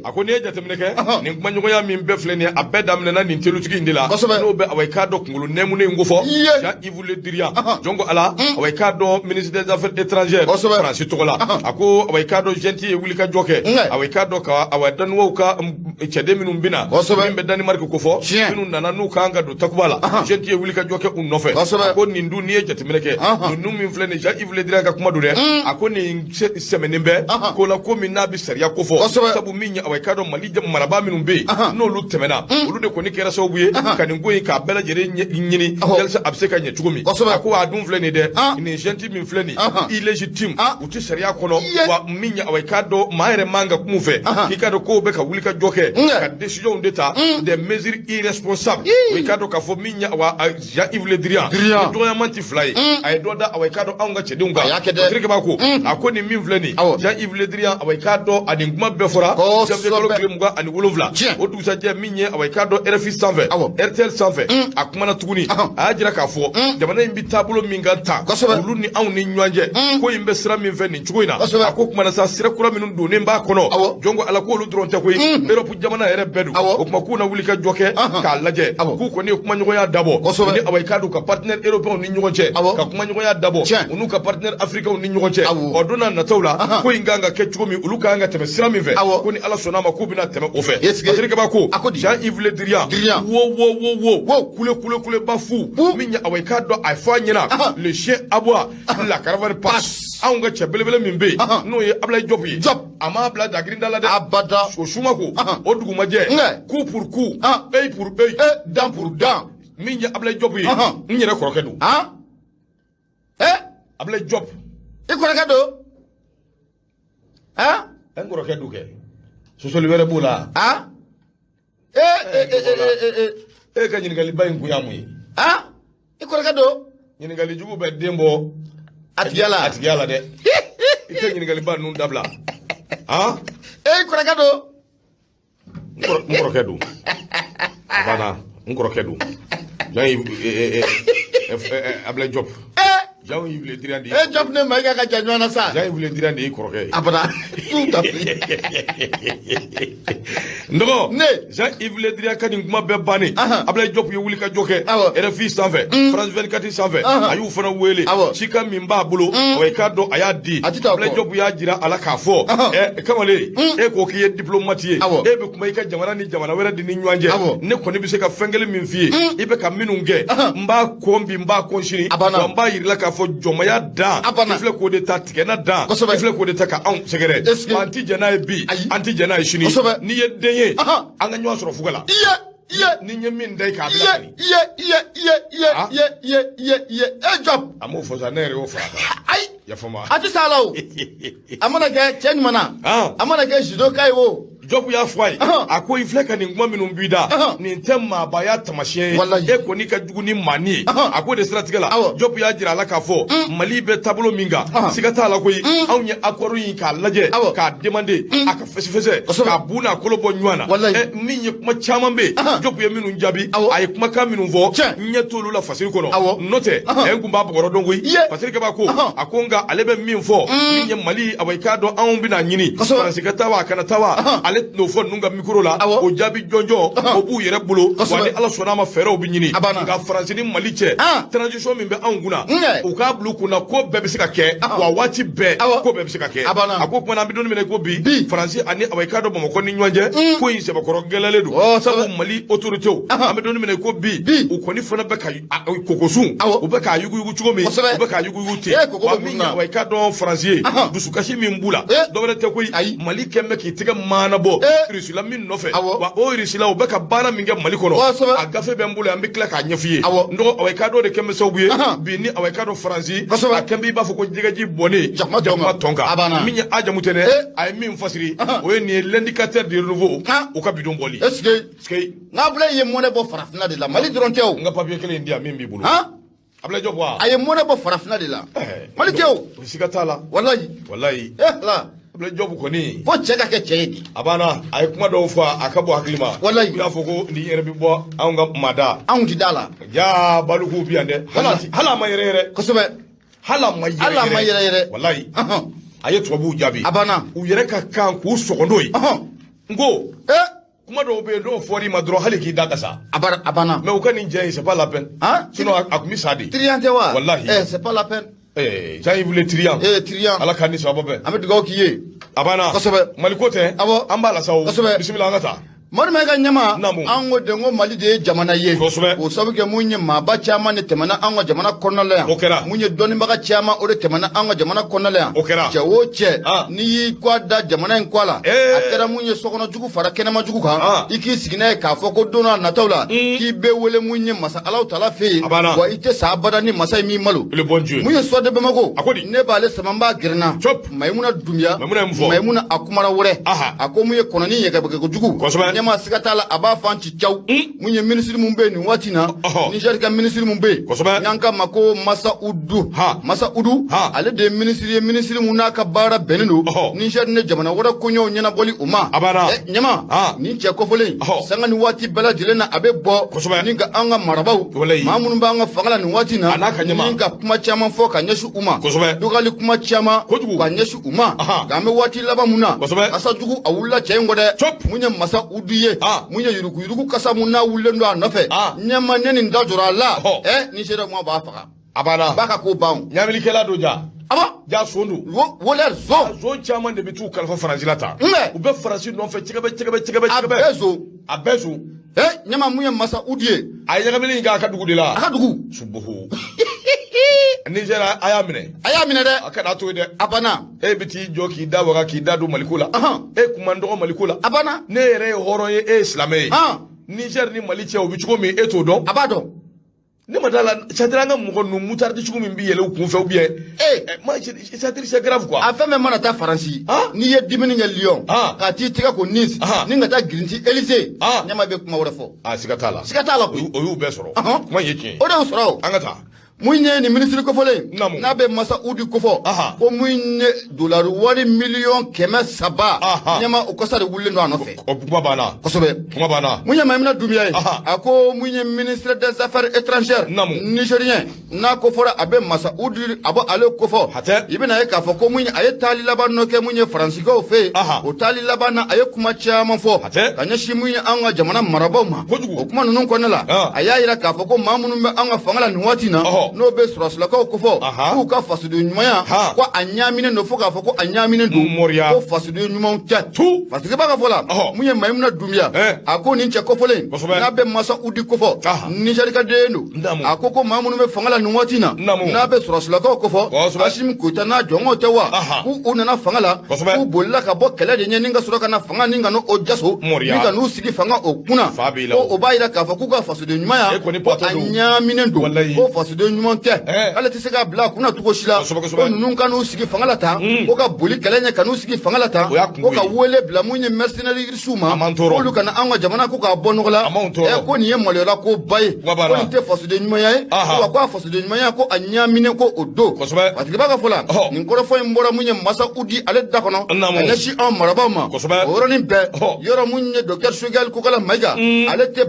a ko n'i ye jateminɛ kɛ nin kumaɲɔgɔnya min bɛɛ filɛ nin ye a bɛɛ daminɛna nin telutigi in de la n'o bɛ awɔ i k'a dɔn kunkolo nɛmunen ko fɔ Jean-Yves Le Drian jɔn ko Ala awɔ i k'a dɔn ministre des affaires étrangères Faransi tɔgɔ la a ko awɔ i k'a dɔn Gentil ye wuli ka jɔ kɛ awɔ i k'a dɔn ka awɔ Danois ka cɛden minnu bɛna min bɛ Danemark ko fɔ minnu nana n'u kan ka don takuba la Gentil ye wuli ka jɔ kɛ u nɔfɛ a ko nin dun n'i ye jateminɛ kɛ ninnu min filɛ nin Jean-Yves Le Drian ka kuma don dɛ a ko nin sɛmɛnen bɛ ko la ko min n'a bɛ sariya ko fɔ sabu min ye away kado mali jam maraba minun be no lu temena olu de ko ni kera sabu ye kanin ko ka bela jere nyini yalsa abse ka nye chugumi ko adun fle ni de ni genti min fle ni illégitime uti sharia kono wa min ye away kado maire manga kumufe ki kado ko be ka wuli ka joke ka décision d'état des mesures irresponsables wi kado ka fo min ye wa Jean-Yves Le Drian do ya manti fly ay do da away kado anga chedunga trike ba ko akoni min fle ni Jean-Yves Le Drian away kado adin kuma be fora chef de colonel Muga ani wolofla o du sa je min ye away kado RFI 120 RTL 120 akuma na tuguni a jira ka fo jamana imbi tabulo min ganta ulu ni aw ni nywanje ko imbe sira min fe ni chugoina ako kuma na sa sira kura minun do ne mba kono jongo ala ko lu dronte ko Europe jamana ere bedu o kuma ku na wuli ka joke ka laje ku ko ni kuma nyogo ya dabo ni away kado ka partenaire européen ni nyogo che ka kuma nyogo ya dabo unu ka partenaire africain ni nyogo che o dona na tawla ko inganga ke chugomi ulu ka nga teme sira min fe ko ni ala sona ma ko bina teme o fe trike ba ko Jean-Yves Le Drian wo kule bafu minya away kado ay fa nyina le chien aboie la caravane passe aunga chebelebele mimbe no ye Ablaye Diop yi ama Ablaye Dagrinda la de abada so suma ko oduguma je coup pour coup œil pour œil dent pour dent minya Ablaye Diop yi nyere korokedu Ablaye Diop e korokedu engorokedu ke so so libere bula ka nyingali bayin kuyamu yi ikorokado nyingali jugu be dembo atigala de ite nyingali ba nun dabla ikorokado ngorokedu bana ngorokedu jay Ablaye Diop Jean-Yves Le Drian de Diop ne ma ka janwana sa Jean-Yves Le Drian de koroke abada tout à fait ndoko Jean-Yves Le Drian kadi kuma be bani Ablaye Diop ye wuli ka joke RFI 120 France 24 120 ayu fana wele chika mimba bulu way kado aya di Ablaye Diop ya jira ala ka fo kamale ko kiye diplomate be kuma ka jamana ni jamana wera di ni nywanje ne ko ni bi se ka fengele min fie ibe ka minunge mba kombi mba konshiri mba yirila ka fo jomaya dan ifle ko de ta tikena dan ifle ko de ta ka an segere anti jana bi anti jana shini ni ye denye anga nyo soro fugala ni nye min dai ka bila ni job amo fo za nere o fa ai ya foma ati salaw amana ke chen mana amana ke jido kai wo job ya fwai ako ifleka ni ngwa minum bida ni temma ba ya tamashe ko ni ka duguni mani ako de strategala job ya jira la ka fo mali be tabulo minga sigata la ko yi awnya akwaru yi ka laje ka demande aka fese ka buna kolobo nywana minye kuma chama be job ya minun jabi ay kuma ka minun vo nyetolu la fasiri kono note ngumba bogoro dongo yi fasiri ke ba ko akonga alebe min fo minye mali awai kado an bina nyini sigata wa kana tawa no fo nunga mikro la o jabi jonjo o bu yere bulo wani ala sona ma fere obi nyini nga France ni mali che transition min be anguna o ka blu kuna ko be bisika ke wa wati be ko be bisika ke ako kuma na bidon mene ko bi France ani awai kado bomo ko ni nyanje ko yin se bakoro gelale du sabu mali autorité o amedon mene ko bi o ko ni fona be ka kokosun o be ka yugu chugomi o be ka yugu te wa mi awai kado France dusu kashi min bula do wala te ko mali kemme ki tiga mana bo risila min nofe wa o risila o beka bana minge mali kono agafe be mbule ambi kla ka nyefiye ndo awai kado de kemme sobuye bi ni awai kado franci akembi ba foko jigaji boni jama tonga minya aja mutene ay min fasiri o ni l'indicateur de renouveau o ka bidon boli est-ce nga bule ye mone bo farafina de la mali drontew nga papier kele ndia min bi bulu Ablaye Diop wa ay mone bo farafina de la mali tew sikatala wallahi la Ablaye Diop ko ni fo cheka ke chedi abana ay kuma do fa akabo haklima wallahi ya foko ndi yere bi bo anga mada anti dala ja baluku biande hala ma yere ko sobe hala ma yere wallahi ay to bu jabi abana u yere ka kan ku sokondo yi ngo kuma do be do fori ma dro haliki da kasa abana mais au kanin jey c'est pas la peine sinon akumi sadi triante wa wallahi c'est pas la peine Jean-Yves Le Drian ala kani sababe amedu go kiye abana kosobe malikote abo ambala sawo bismillah ngata Marma ga nyama ango de ngo mali de jamana ye o sabu ke munye maba chama ne temana ango jamana konnala ya munye doni maga chama o de temana ango jamana konnala ya che wo che ni kwa da jamana en kwala akera munye sokono jugu fara kenema jugu ka iki sigina ka foko dona na tawla ki be wele munye masa Allah taala fe wa ite sa bada ni masa mi malu munye so de bemako ne bale samamba girna maimuna dumya maimuna akumara wore ako munye konani ye ka ko jugu nyama sikatala aba fanci chaw munye ministre mumbe ni watina Niger ka ministre mumbe nyanka mako masa udu ale de ministre munaka bara benino Niger ne jamana wora kunyo nyana boli uma nyama ni che ko fole sanga ni wati bala dilena abe bo ninga anga marabaw mamun ba anga fagala ni watina ninga kuma chama fo ka nyeshu uma dugali kuma chama ka nyeshu uma game wati laba muna asa jugu awulla chengode munye masa udu munye yuruku kasa muna wulendo anafe nyama neni ndajura la ni shere mo ba faka abana baka ko bawo nyamili kela doja aba ja sondu woler zo chairman de bitu kalfa faranjilata u be faransi no fe cigebe abezo nyama munye masa udie ay nyamili nga akadugu de la akadugu subuhu Nigeria ayamine de akada to de abana biti joki dawaga ki dadu malikula kumando malikula abana ne yere horo ye islamé Niger ni maliche obichugo mi eto don abado ne madala chadranga mugo no mutardi chugo mi biyele ku fe bien ma c'est grave quoi afin même mana ta faransi ni ye dimini ngel Lyon ka ti tiga ko Nice ni ngata grinti Élysée nyama be kuma wora fo sikatala ko o yu be soro ma yeki o de soro angata munye ni ministre ko fole na be masa udi ko fo ko munye dollar wari million keme saba nyama o kosa de wulle no anofe o kuma bana munye maimuna dumia ako munye ministre des affaires étrangères nigérien na ko fora abe masa udi abo ale ko fo ibina e ka fo ko munye aye tali labano ke munye france ko fe o tali labana aye kuma chama fo kanya shi munye anga jamana maraboma o kuma nunun ko nala aya ira ka fo ko mamunu be anga fangala ni watina no be surasla ko fo ku ka fasudu nyumaya ko anyamine no fo ka fo ko anyamine du ko fasudu nyumon tu fasudu ba ka fola munye maimuna dumia ako ni nche ko fole na be masa udi ko fo Niger ka deno akoko mamunu me fangala ni watina na be surasla ko fo ashim ko tana jongo tewa ku unana fangala ku bolla ka bo kala de nyenga suraka na fanga ninga no ojaso ninga no sigi fanga okuna ko obayira ka fo ku ka fasudu nyumaya ko anyamine du ko fasudu nyumon ale ti se ka bla kuna tugo shila ko nunun kanu sigi fangala ta ko ka boli kalenya kanu sigi fangala ta ko ka wele bla munye mercenary suma ko lu kana anga jamana ko ka bonola ko ni yemolela ko bay ko ni te fasu de nyuma yae ko fasu de nyuma ya ko anyamine ko odo pati ba ka fola ni ko fo mbora munye masa udi ale da kono na shi an maraba ma oro ni be yoro munye docteur Sugal ko kala maiga ale te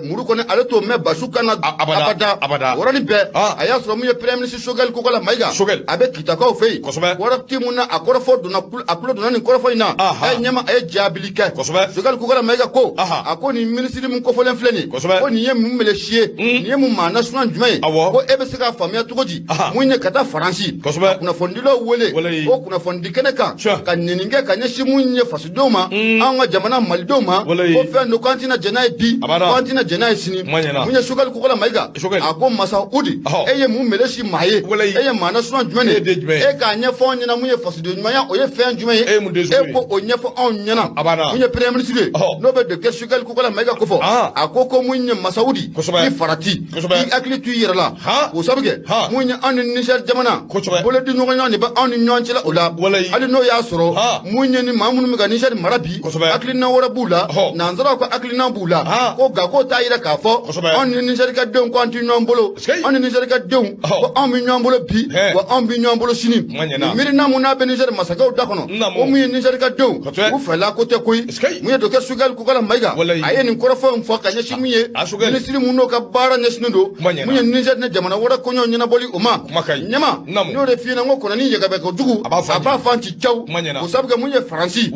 muru ko ne ale to me basuka na abada oro ni be aya so munye premier ministre Sugal ko kala maiga abe kitaka o fei wora timuna akora fo dona akulo dona ni ko fo ina nyama jabilika Sugal ko kala maiga ko akoni ministre mun ko fo len fleni ko ni yem mun melechie ni yem mun mana sunan jumai ko ebe sika famia tugoji munye kata faransi kuna fondilo wole ko kuna fondi keneka kan ninge kan nyeshi munye fasudoma anga jamana maldoma ko fe no kantina jenai bi kantina jenai sini munye Sugal ko kala maiga ako masa udi eye mun melechi maye eye mana sunan jumene ka nya fo nyina munye fasudo nyaya oye fe jumai ko onye fo on nyana munye premier ministre no be de Sugal ko kala maiga ko fo akoko munye masaudi ni farati ni akli tu yirala ko sabge munye an Niger jamana bole di nyonga ni ba an nyonchi la ola ali no ya soro munye ni mamun mi ga Niger marabi akli na wora bula na nzara ko akli na bula ko ga ko tayira ka fo an Niger ka don ko anti nombolo an Niger ka don ko an mi nombolo bi ko an bi nombolo sini miri na muna be Niger masaka o dakono o munye Niger ka don ko fela ko te koy munye do ke Sugal ko kala maiga aye ni ko fo mfo ka nyeshi munye ministre muno ka bara nyeshindo munye Niger na jamana wora ko nyo nyina boli uma nyama no re fina ngo kona ni yega be ko dugu aba fanti chaw ko sabga munye faransi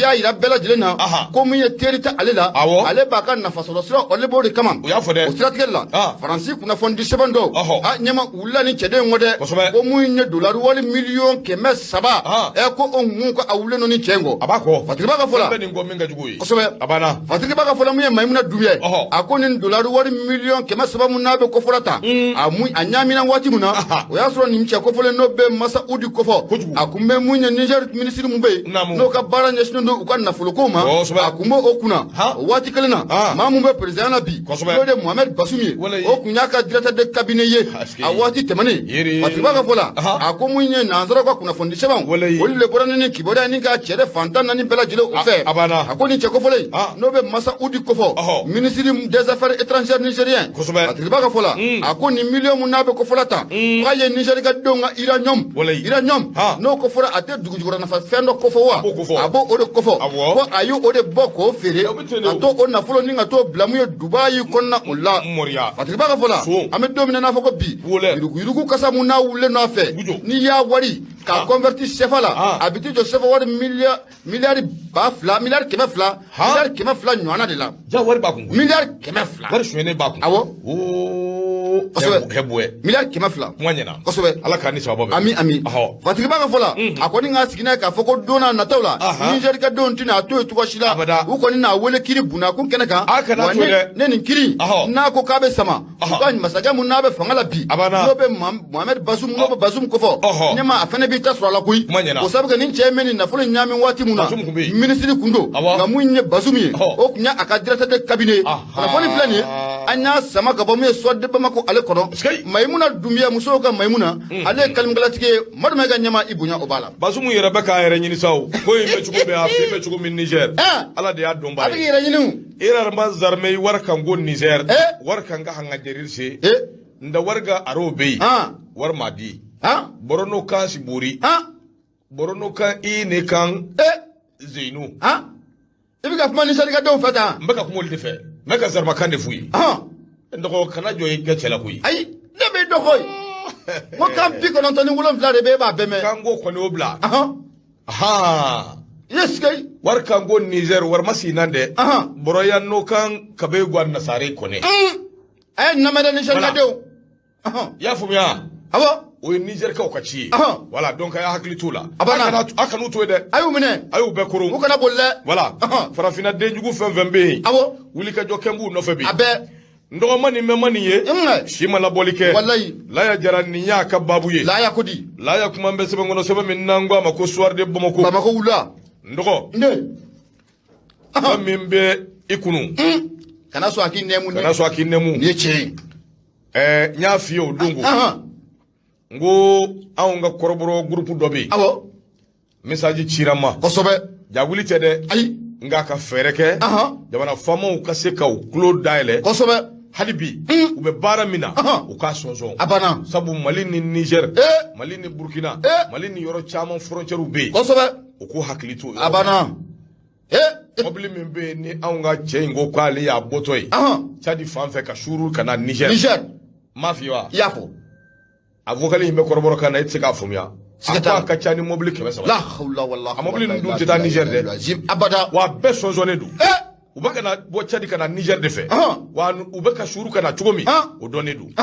ya ira bela dilena ko munye terita alela ale baka na fasolo sro ole bodi kama o strategela faransi kuna fondi sebando a nyama wula ni cede ngode ko muinye dollar wali million keme saba e ko ongun ko awule no ni cengo abako fatiri baka fola be ni ngo minga jugoyi kosobe abana fatiri baka fola muye maimuna dubiye akoni dollar wali million keme saba munabe ko folata amu anyamina wati muna o yasro ni mche ko fole no be masa udi ko fo akumbe munye Niger ministry mumbe no ka bara nyesno ndo ko na folo ko ma akumbo okuna wati kelena mamumbe president na bi de Mohamed Bassoumi o kunyaka directeur de cabinet ye awati temane fatibaka fola akomunye nanzara kwa kuna fondisha ban wolile borane ni kiboda ni ka chere fantan nani bela jile o fe akoni cheko fole no be masa udi kofo ministre des affaires étrangères nigérien fatibaka fola akoni million munabe ko fola ta waye Niger ka donga iranyom no ko fola ate dugujura na fendo kofo wa abo ode kofo ko ayo ode boko fere ato ona folo ninga to blamuye Dubai konna ulla moria fatibaka fola ame domina na foko bi yurugu kasa muna wule no afe ni ya wari ka converti chefala habiti jo chef wari milliard bafla milliard kemefla milliard kemefla nywana de la ja wari bakungu milliard kemefla wari shwene bakungu awo hebwe milliard kemefla mwanyena kosobe ala kani sababu ami fatibaka fola akoni nga sigina ka foko dona na tawla Niger ka don tina to tuwashila ukoni na wele kiri buna kun kenaka ne ni kiri na ko kabe sama kan masaga mun na be fangala bi no be Mohamed Bassoum no be Bassoum ko fo nyama afane bi tasro la kuy ko sabe ni chemeni na fulu nyami wati muna ministre kundo ga munye Bassoum ye o kunya aka directeur de cabinet na foni flani anya sama ga bamu so de bamako ale kono maimuna dumia muso ga maimuna ale kalmgalatike maduma ga nyama ibunya obala Bassoum yere baka yere nyini saw ko yimbe chugo be afi be chugo min Niger ala de adon bari abi yere nyinu irar mazarmei warkan gon Niger warkan ga hanga jerirse nda warga arobe war madi borono kan siburi borono kan ine kan zeinu ibi ka fumani sari ka don fata mbaka kumol de fe maka zarma kan de fuyi ndoko kana joyi gachela kuyi ay ne be dokoy mo kan bi ko non toni wulon flare be ba beme kan go ko ne obla yes kay war kan go Niger war masinande boroyan no kan kabe gwan nasare kone ay namada ni sari ka do ya fumya abo o Niger ka okachi wala donc ya hakli tula aka no to de ayu mine ayu be kuru ko kana bolle wala farafina denjugu fembe abo wuli ka jokembu no febi abe ndo mani me mani ye shima la bolike wallahi la ya jarani ya ka babu ye la ya kodi la ya kuma mbe sebe ngono sebe min nangwa mako soir de bomako wula ndo mimbe ikunu kana so akinemu ni che nya fiyo dungu ngo aunga koroboro groupe dobi abo message chirama kosobe jaguli tede ay nga ka fereke jamana famo ka se ka close daile kosobe halibi ube bara mina uka sonzo abana sabu Mali ni Niger Mali ni Burkina Mali ni yoro chama frontière ube kosobe uko haklitu abana mobili min be ni aunga chengo kwali ya botoy chadi fanfe ka shuru kana Niger mafia yafo avokali himbe koroboro kana itsika fumya aka ka chani mobili kebe la hawla wallahi mobili ndu tita Niger de abada wa beso zone du ubaka na bo chadi kana Niger de fe wa ubaka shuru kana chugomi o done du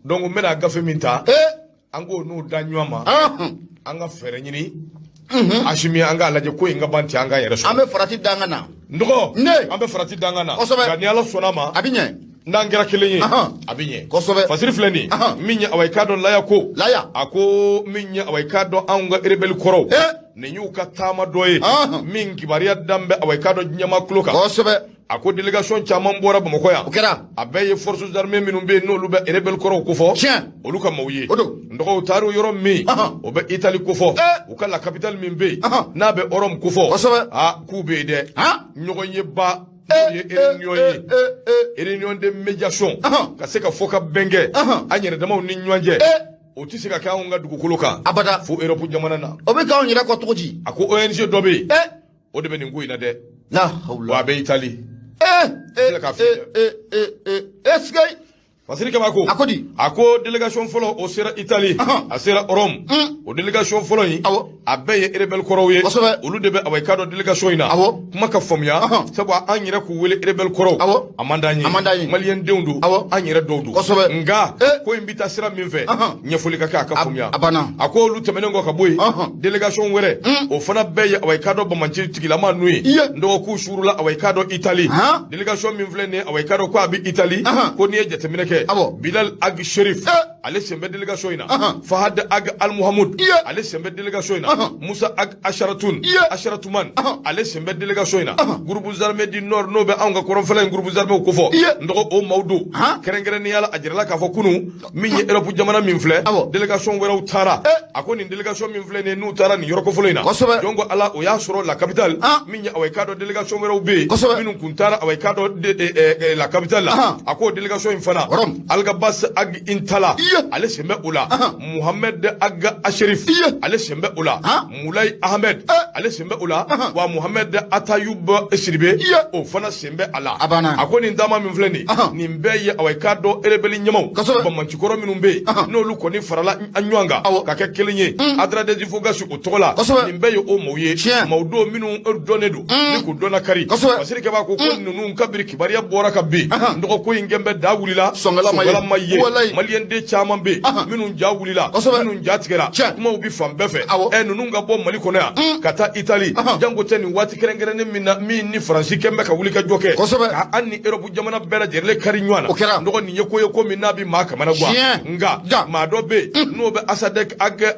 donc mena gafe minta ango no danywama anga fere nyini ashimi anga laje ko inga banti anga yere so ambe farati dangana ndoko ambe farati dangana gani ala sonama abinye ndangera kelenye abinye kosobe fasiri fleni minya awaikado laya ko ako minya awaikado anga rebel koro ne nyuka tama doye min kibariya dambe awaikado nyama kloka kosobe ako delegation chaman bora ba makoya okera abaye forces armées minum be no lube rebel koro ko fo oluka mawye ndoko taru yoro mi obe Italy ko fo ukala capital min be na be orom ko fo ku be de nyogo yeba réunion de médiation ka se ka foka benge anyere dama ni nyanje o ti se ka ka nga dugukolo kan abada fu Europe jamana na o be ka onyira ko toji ako ONG dobe o de be ni ngui na de la hawla wa be Italy eskay fasiri kaba ko akodi ako delegation folo o sera Italie a sera Rome o delegation folo yi a beye rebel koro ye olu de be away kado delegation ina kuma ka famya sabu an yire ku wele rebel koro amanda nyi malien deundu an yire dowdu nga ko imbita sera min fe nyefuli ka famya ako olu temene ngo ka boy delegation were o fana beye away kado bamanchi tigila ma nui ndo ku shurula away kado Italie delegation min vle ne away kado ko abi Italie ko ni jetemene ke Bilal Ag Sherif ale sembe delegation ina Fahad Ag Al Muhammad ale sembe delegation ina Musa Ag Asharatuman ale sembe delegation ina groupe zarmé du nord no be anga koron fala groupe zarmé ko fo ndoko o mawdu kerengere ni yala ajirala ka fo kunu minye Europe jamana min fle delegation wera utara akoni delegation min fle ne nu tara ni yoroko fo ina jongo ala o ya soro la capitale minye away kado delegation wera ube minun kuntara away kado la capitale la ako delegation infana Alga Bas Ag Intala ale sembe ula Muhammad Ag Asherif ale sembe ula Mulay Ahmed ale sembe ula wa Muhammad Atayub Esribe o fana sembe ala akoni ndama min fleni ni mbeye awakado erebeli nyamo ba manchikoro minumbe no lu koni farala anywanga ka ke kelinye adra de difoga su otola ni mbeye o moye mawdo minu donedu ni ku dona kari wasiri ke ba ko nunu kabiri kibariya bora kabbi ndoko ko ingembe dawulila songala maye malien de chaman be minun jawulila minun jatigera kuma ubi fambefe nunu nga bo mali kono ya kata Italie jango teni wati kerengere ni ni France kembe ka wulika joke ka anni Europe jamana bera jerle kari nywana ndoko ni yeko minna bi maka mana gwa nga ma do be no be Asadek Ag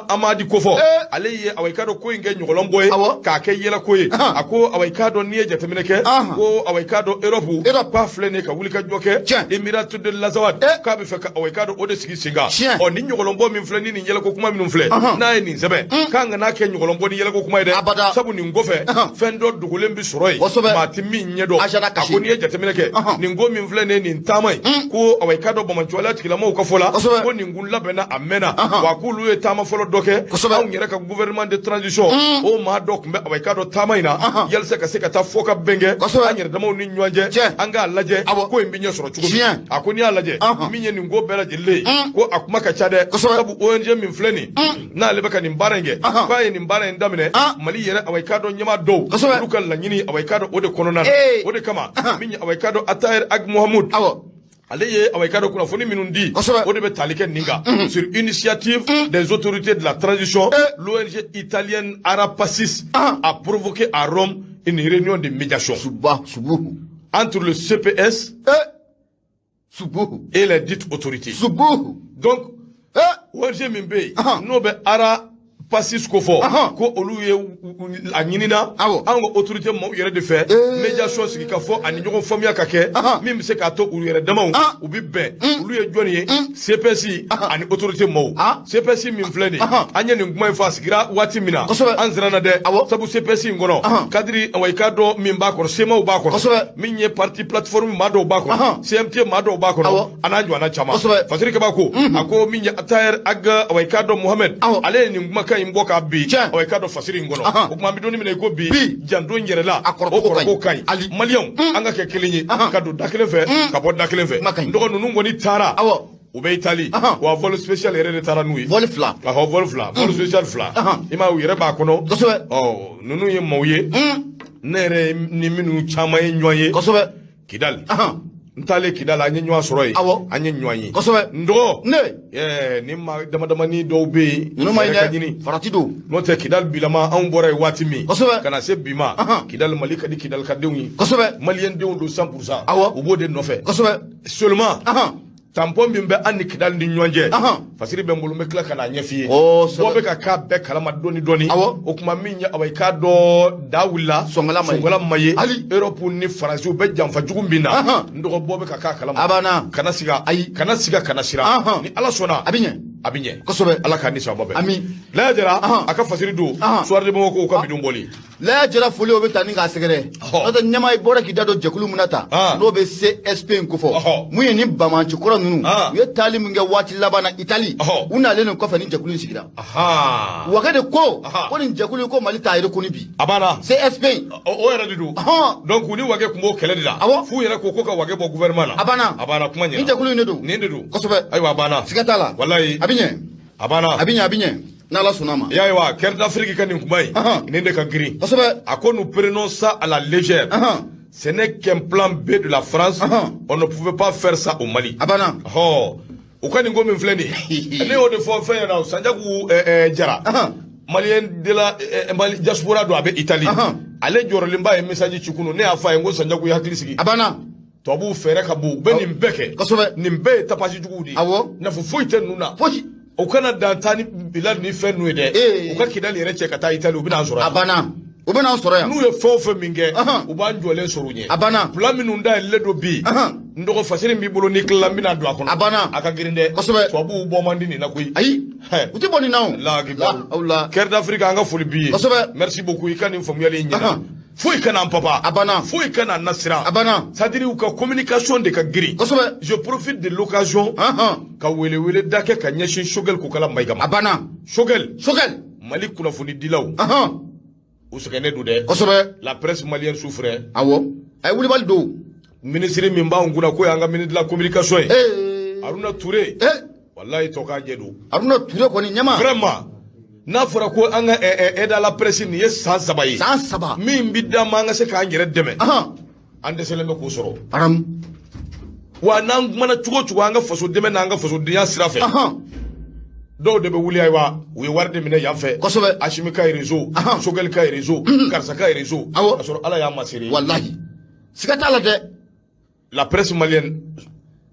Amadi Kofo aleye awaykado ko inge nyolomboy ka ke yela koye ako awaykado ni jetemineke ko awaykado Europe pa flene ka wulika joke Emiratu de Lazawad ka be feka awaykado ode sigi singa o ni nyolombo min fleni ni yela ko kuma minun fle na ni zebe kanga na ke nyolombo ni yela ko kuma ide sabu ni ngofe fendo dugulem bi soroi matimi nyedo ako ni jetemineke ni ngo min flene ni ntamai ko awaykado bomanchola tikila mo ko fola ko ni ngun labena amena wa kulu e tama folo doke aw nyere ka gouvernement de transition o ma dok mbe awaykado tamaina yelse ka seka ta foka benge anyere dama ni nyanje anga laje ko mbinye soro chugo akoni alaje minye ni ngo bela jelle ko akuma ka chade sabu ONG min fleni na lebaka ni mbarenge fa ni mbarenge ndamine mali yere awaykado nyama do dukal la nyini awaykado ode kononan ode kama minye awaykado Ataher Ag Muhammad Aleye awaykado kuna foni minundi ode be talike ninga sur initiative des autorités de la transition l'ONG italienne Arapacis a provoqué à Rome une réunion de médiation entre le CPS et les dites autorités. Donc ONG Mimbe nobe Arapacis Kofo ko oluye anyinina ango autorité mo yere de fait médiation siki ka fo ani nyogo famia kake mim se ka to ulu yere dama ubi be uluye joni CPC ani autorité mo CPC mim fleni anya ni nguma fa sigira wati mina anzrana de sabu CPC ngono kadri awaykado mim ba ko sema ba ko minye parti plateforme mado ba ko CMT mado ba ko anaju ana chama fasiri ke ba ko ako minye Ataher Ag awaykado Muhammad ale ni nguma kai mboka bi awaykado fasiri ngono o kuma bidoni mine ko bi jando ngerela o ko kai malion anga ke kelinyi kadu dakle fe ka bod dakle fe ndoko nunu ngoni tara ube Italie wa vol spécial ere tara nui vol fla vol spécial fla ima u yere ba kono nunu ye mawye nere ni minu chama ye nyoye Kidal ntale Kidal anye nywa soroi anye nyoyi ndo ni ma dama ni do be no ma ni faratido no te Kidal bilama an bora wati mi kana se bima Kidal malika di Kidal kadewi malien de 100% ubo de no fe seulement tampon bimbe anni Kidal ni nyonje fasiri be mbulu mekla kana nyefi bo be ka be kala ma doni o kuma minya awaykado dawula songala maye Europe ni France be jamfa jugumbina ndo bo be ka kala ma kana siga kana sira ni ala sona abinye kosobe ala ka ni sababe la jara aka fasiri do soirée mo ko bidum boli la jara foli o be tani ka segere no to nyama ibora ki dado jekulu munata no be CSP ko fo mu ni bamanci kora nunu ye talim nge wati labana Italy una le no ko fa ni jekulu sigira wa kade ko ni jekulu ko mali tayire ko ni bi abana CSP o yɛrɛ de don donc ni wage kumbo kɛlɛ de la fu yɛrɛ ko ka wage bɔ gouvernement la abana kuma ɲɛ ni jekulu ne do nin de don kosɛbɛ ayiwa abana sigata la wallahi abinye n'ala sunama yayiwa Caire d'Afrique ka nin kuma ye nin de ka girin kosɛbɛ a ko nous prenons ça à la légère ce n'est qu'un plan B de la France on ne pouvait pas faire ça au Mali abana o ka nin ko min filɛ nin ye ne y'o de fɔ fɛn ɲɛna Sandiagu Jara malien de la Mali diaspora do a bɛ Italie ale jɔrɔlenba ye message ci kunu ne y'a fɔ a ye n ko Sandiagu ye hakili sigi abana tubabu fɛɛrɛ ka bon u bɛ nin bɛɛ kɛ kosɛbɛ nin bɛɛ ye tapage juguw de ye nafa foyi tɛ ninnu na o kana dan taa ni Bilal ni fɛn ninnu ye dɛ u ka Kidali yɛrɛ cɛ ka taa Italie u bɛ n'an sɔrɔ yan abana u bɛ n'an sɔrɔ yan n'u ye fɛn o fɛn min kɛ u b'an jɔlen sɔrɔ u ɲɛ abana plan minnu dayɛlɛlen don bi n dɔgɔ fasiri b'i bolo ni tilala n bɛna don a kɔnɔ abana a ka girin dɛ kosɛbɛ tubabuw bɔ man di nin na koyi ayi u tɛ bɔ nin na o la Caire d'Afrique an ka foli b'i ye kosɛbɛ merci beaucoup i ka nin faamuyali in ɲɛna foyi kana an papa abana foyi kana an nasiran abana c'est-à-dire u ka communication de ka girin kosɛbɛ je profite de l'occasion ka welewele da kɛ ka ɲɛsin Choguel Kokala Mayiga ma abana Choguel Mali kunnafoni dilaw u sɛgɛnnen don dɛ kosɛbɛ la presse malienne souffre awɔ a ye wulibali don ministre min b'anw kunna k'o y'an ka ministre de la communication ye Haruna Touré wallahi tɔ k'a ɲɛ don Haruna Touré kɔni ɲɛma vraiment n'a fɔra ko an ka aide à la presse nin ye san 3 ye min bi d'an ma an ka se k'an yɛrɛ dɛmɛ an dɛsɛlen bɛ k'o sɔrɔ wa n'an kumana cogo o cogo an ka faso dɛmɛ n'an ka fasodenya sira fɛ dɔw de bɛ wuli ayiwa u ye wari de minɛ yan fɛ kosɛbɛ Asimi ka ye réseau Choguel ka ye réseau karisa ka ye réseau ka sɔrɔ Ala y'an masere wallahi siga t'a la dɛ la presse malienne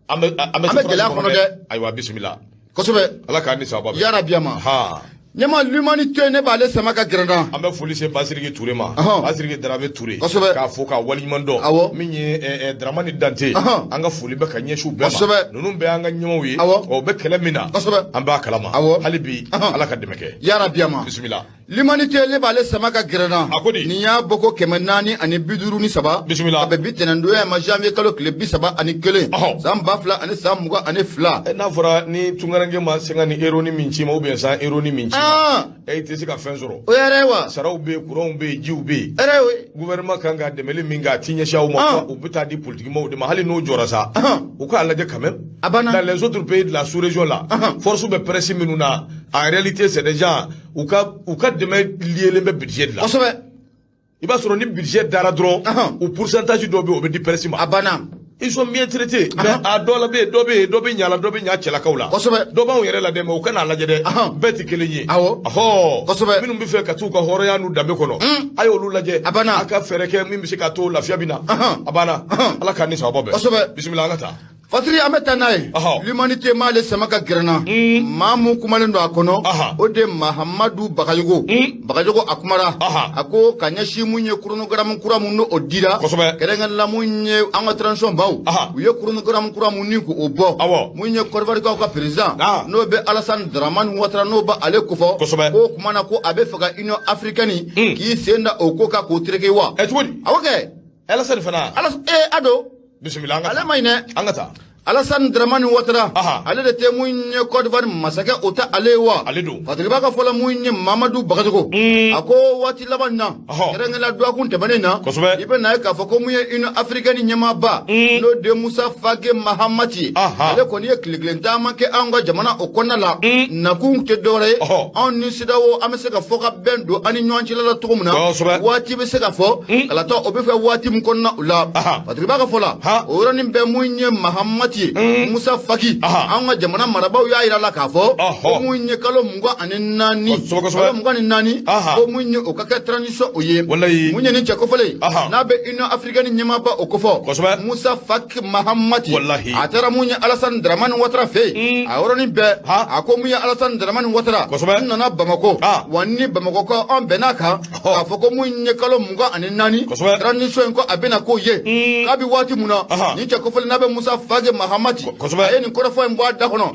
an bɛ gɛlɛya kɔnɔ dɛ ayiwa bisimila kosɛbɛ Ala k'an ni sababa bɛn yarabi ma ɲɛma l'humanité ne b'ale sama ka gɛrɛnda an bɛ foli se Basiriki Touré ma Basiriki Darabe Touré kosɛbɛ k'a fɔ k'a waleɲuman dɔn min ye Dramani Dante an ka foli bɛ ka ɲɛsin u bɛɛ ma ninnu bɛɛ y'an ka ɲɛmɔgɔw ye o bɛ kɛlɛ min na an b'a kalama hali bi Ala ka dɛmɛ kɛ yarabi ma bisimila l'humanité ne b'ale sama ka gɛrɛnda a ko di nin y'a bɔ ko 453 bisimila a bɛ bi tɛnɛndonya ma janvier kalo tile 31 san 2000 ani san 22 n'a fɔra ni Tunkaranke ma sɛgɛn ni euro ni min ci ma ou bien san euro ni min ci ma i tɛ se ka fɛn sɔrɔ o yɛrɛ wa saraw bɛ yen courant bɛ yen jiw bɛ yen gouvernement kan ka dɛmɛli min kɛ a ti ɲɛsin aw ma u bɛ taa di politique maaw de ma hali n'o jɔra sa u k'a lajɛ quand même dans les autres pays de la sous-région là force bɛ presse minnu na en réalité c'est des gens u ka dɛmɛ liélen bɛ budget de la kosɛbɛ i b'a sɔrɔ ni budget dara dɔrɔn u pourcentage dɔ bɛ yen o bɛ di presse ma ils sont bien traités mais a dɔ la bɛ yen dɔ bɛ ɲa la dɔ bɛ ɲa cɛlakaw la kosɛbɛ dɔ b'anw yɛrɛ la dɛ mais u kana lajɛ dɛ bɛɛ tɛ kelen ye kosɛbɛ minnu bɛ fɛ ka t'u ka hɔrɔnya n'u danbe kɔnɔ a ye olu lajɛ a ka fɛɛrɛ kɛ min bɛ se k'a to lafiya bɛ na a banna Ala k'an ni sababa bɛn kosɛbɛ bisimila an ka taa Fatiri an bɛ taa n'a ye l'humanité m'ale sama ka gɛrɛnna maa mun kumalen don a kɔnɔ o de Mahamadu Bagayogo Bagayogo a kumara a ko ka ɲɛsin mun ye chronogramme kura mun n'o dira kɛrɛnkɛrɛnnenya mun ye an ka transition baw u ye chronogramme kura mun ni k'o bɔ mun ye Côte d'Ivoire ka président n'o bɛ Alassane Dramane Ouattara n'o bɛ ale kofɔ k'o kuma na ko a bɛ fɛ ka Union africaine k'i sen da o ko kan k'o tereke wa awɔ kɛ Alassane fana ado bisimila an ka ale ma ɲinɛ an ka taa Alassane Dramane Ouattara ale de tɛ mun ye Côte d'Ivoire masakɛ o tɛ ale ye wa ale don Fatiriba ka fɔla mun ye Mamadou Bagayogo a ko waati laban na kɛrɛnkɛrɛnnenya dɔgɔkun tɛmɛnen na i bɛ na ye k'a fɔ ko mun ye Union africaine ɲɛmaaba n'o de Musa Faki Mahamati ale kɔni ye tile kelen taama kɛ anw ka jamana o kɔnɔna la nakun tɛ dɔwɛrɛ ye anw ni CEDEAO an bɛ se ka fɔ ka bɛn don an ni ɲɔgɔn cɛla la cogo min na waati bɛ se ka fɔ kalatɔ o bɛ fɛ waati min kɔnɔna o la Fatiriba ka fɔ la o yɔrɔnin bɛɛ mun ye Mahamati Musa Faki an ka jamana marabaw y'a yira la k'a fɔ ko mun ye kalo 24 kalo 24 ko mun ye o ka kɛ transition o ye mun ye nin cɛ kofɔlen n'a bɛ Union africaine ɲɛmaaba o kofɔ Musa Faki Mahamati a taara mun ye Alassane Dramane Ouattara fɛ yen a yɔrɔnin bɛɛ a ko mun ye Alassane Dramane Ouattara n nana Bamako wa ni Bamako ko an bɛn'a kan k'a fɔ ko mun ye kalo 24 transition in ko a bɛna k'o ye k'a bɛ waati mun na nin cɛ kofɔlen n'a bɛ Musa Faki mahamati a ye nin kɔrɔfɔ in bɔ a da kɔnɔ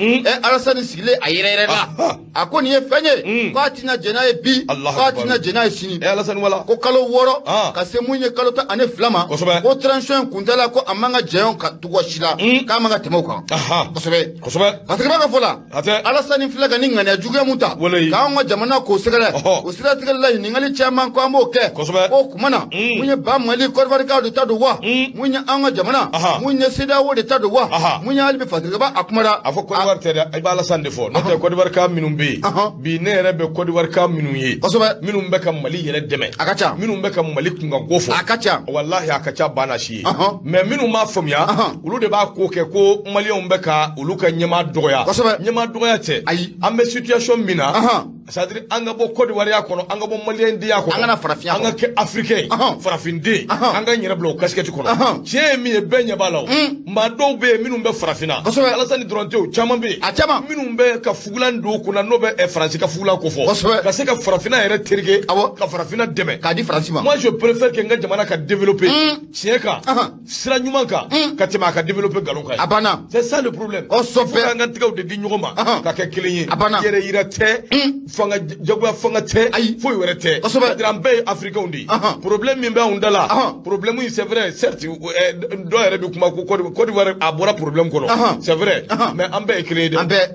alasani sigilen a yɛrɛ la a ko nin ye fɛn ye k'a tɛna jɛn n'a ye bi k'a tɛna jɛn n'a ye sini ko kalo 6 ka se mun ye kalo 12 ma ko transition in kuntala ko a man ka jɛn ka tɔgɔ si la k'a man ka tɛmɛ o kan kosɛbɛ parce que b'a ka fɔ la alasani filɛ ka ni ŋaniya juguya mun ta k'anw ka jamana k'o sɛgɛrɛ o siratigɛli la ɲininkali caman ko an b'o kɛ ko kuma na mun ye ba mali Côte d'Ivoire de ta don wa mun ye an ka jamana mun ye CEDEAO de ta don wa mun ye hali bi fatigaba a kuma la a fɔ Côte d'Ivoire tɛ dɛ i b'a Alassane de fɔ n'o tɛ Côte d'Ivoire ka minnu bɛ yen bi ne yɛrɛ bɛ Côte d'Ivoire ka minnu ye minnu bɛ ka Mali yɛrɛ dɛmɛ a ka ca minnu bɛ ka Mali kunkanko fɔ a ka ca wallahi a ka ca banna si ye mais minnu m'a faamuya olu de b'a ko kɛ ko maliyɛnw bɛ ka olu ka ɲɛmaa dɔgɔya ɲɛmaa dɔgɔya tɛ ayi an bɛ situation min na c'est-à-dire an ka bɔ Côte d'Ivoire kɔnɔ an ka bɔ maliyɛn denya kɔnɔ an kana farafinya an ka kɛ africain farafinde an ka yɛrɛ bila o casquette kɔnɔ tiɲɛ ye min ye bɛɛ ɲɛ b'a la o maa dɔw bɛ yen minnu bɛ farafinna Alassane dɔrɔn tɛ o caman bɛ yen a caman minnu bɛ ka fugulan don u kunna n'o bɛ faransi ka fugulan ko fɔ ka se ka farafinna yɛrɛ terike ka farafinna dɛmɛ k'a di faransi ma moi je préfère que n ka jamana ka développer tiɲɛ kan sira ɲuman kan ka tɛmɛ a ka développer nkalon kan a banna c'est ça le problème faut k'an ka tigɛw de di ɲɔgɔn ma ka kɛ kelen ye yɛrɛ yira tɛ fanga jagoya fanga tɛ foyi wɛrɛ tɛ c'est-à-dire an bɛɛ ye africains de ye problème min bɛ anw da la problème in c'est vrai certes dɔ yɛrɛ bɛ kuma ko Côte d'Ivoire a bɔra problème kɔnɔ c'est vrai mais an bɛɛ ye kelen ye dɛ an bɛɛ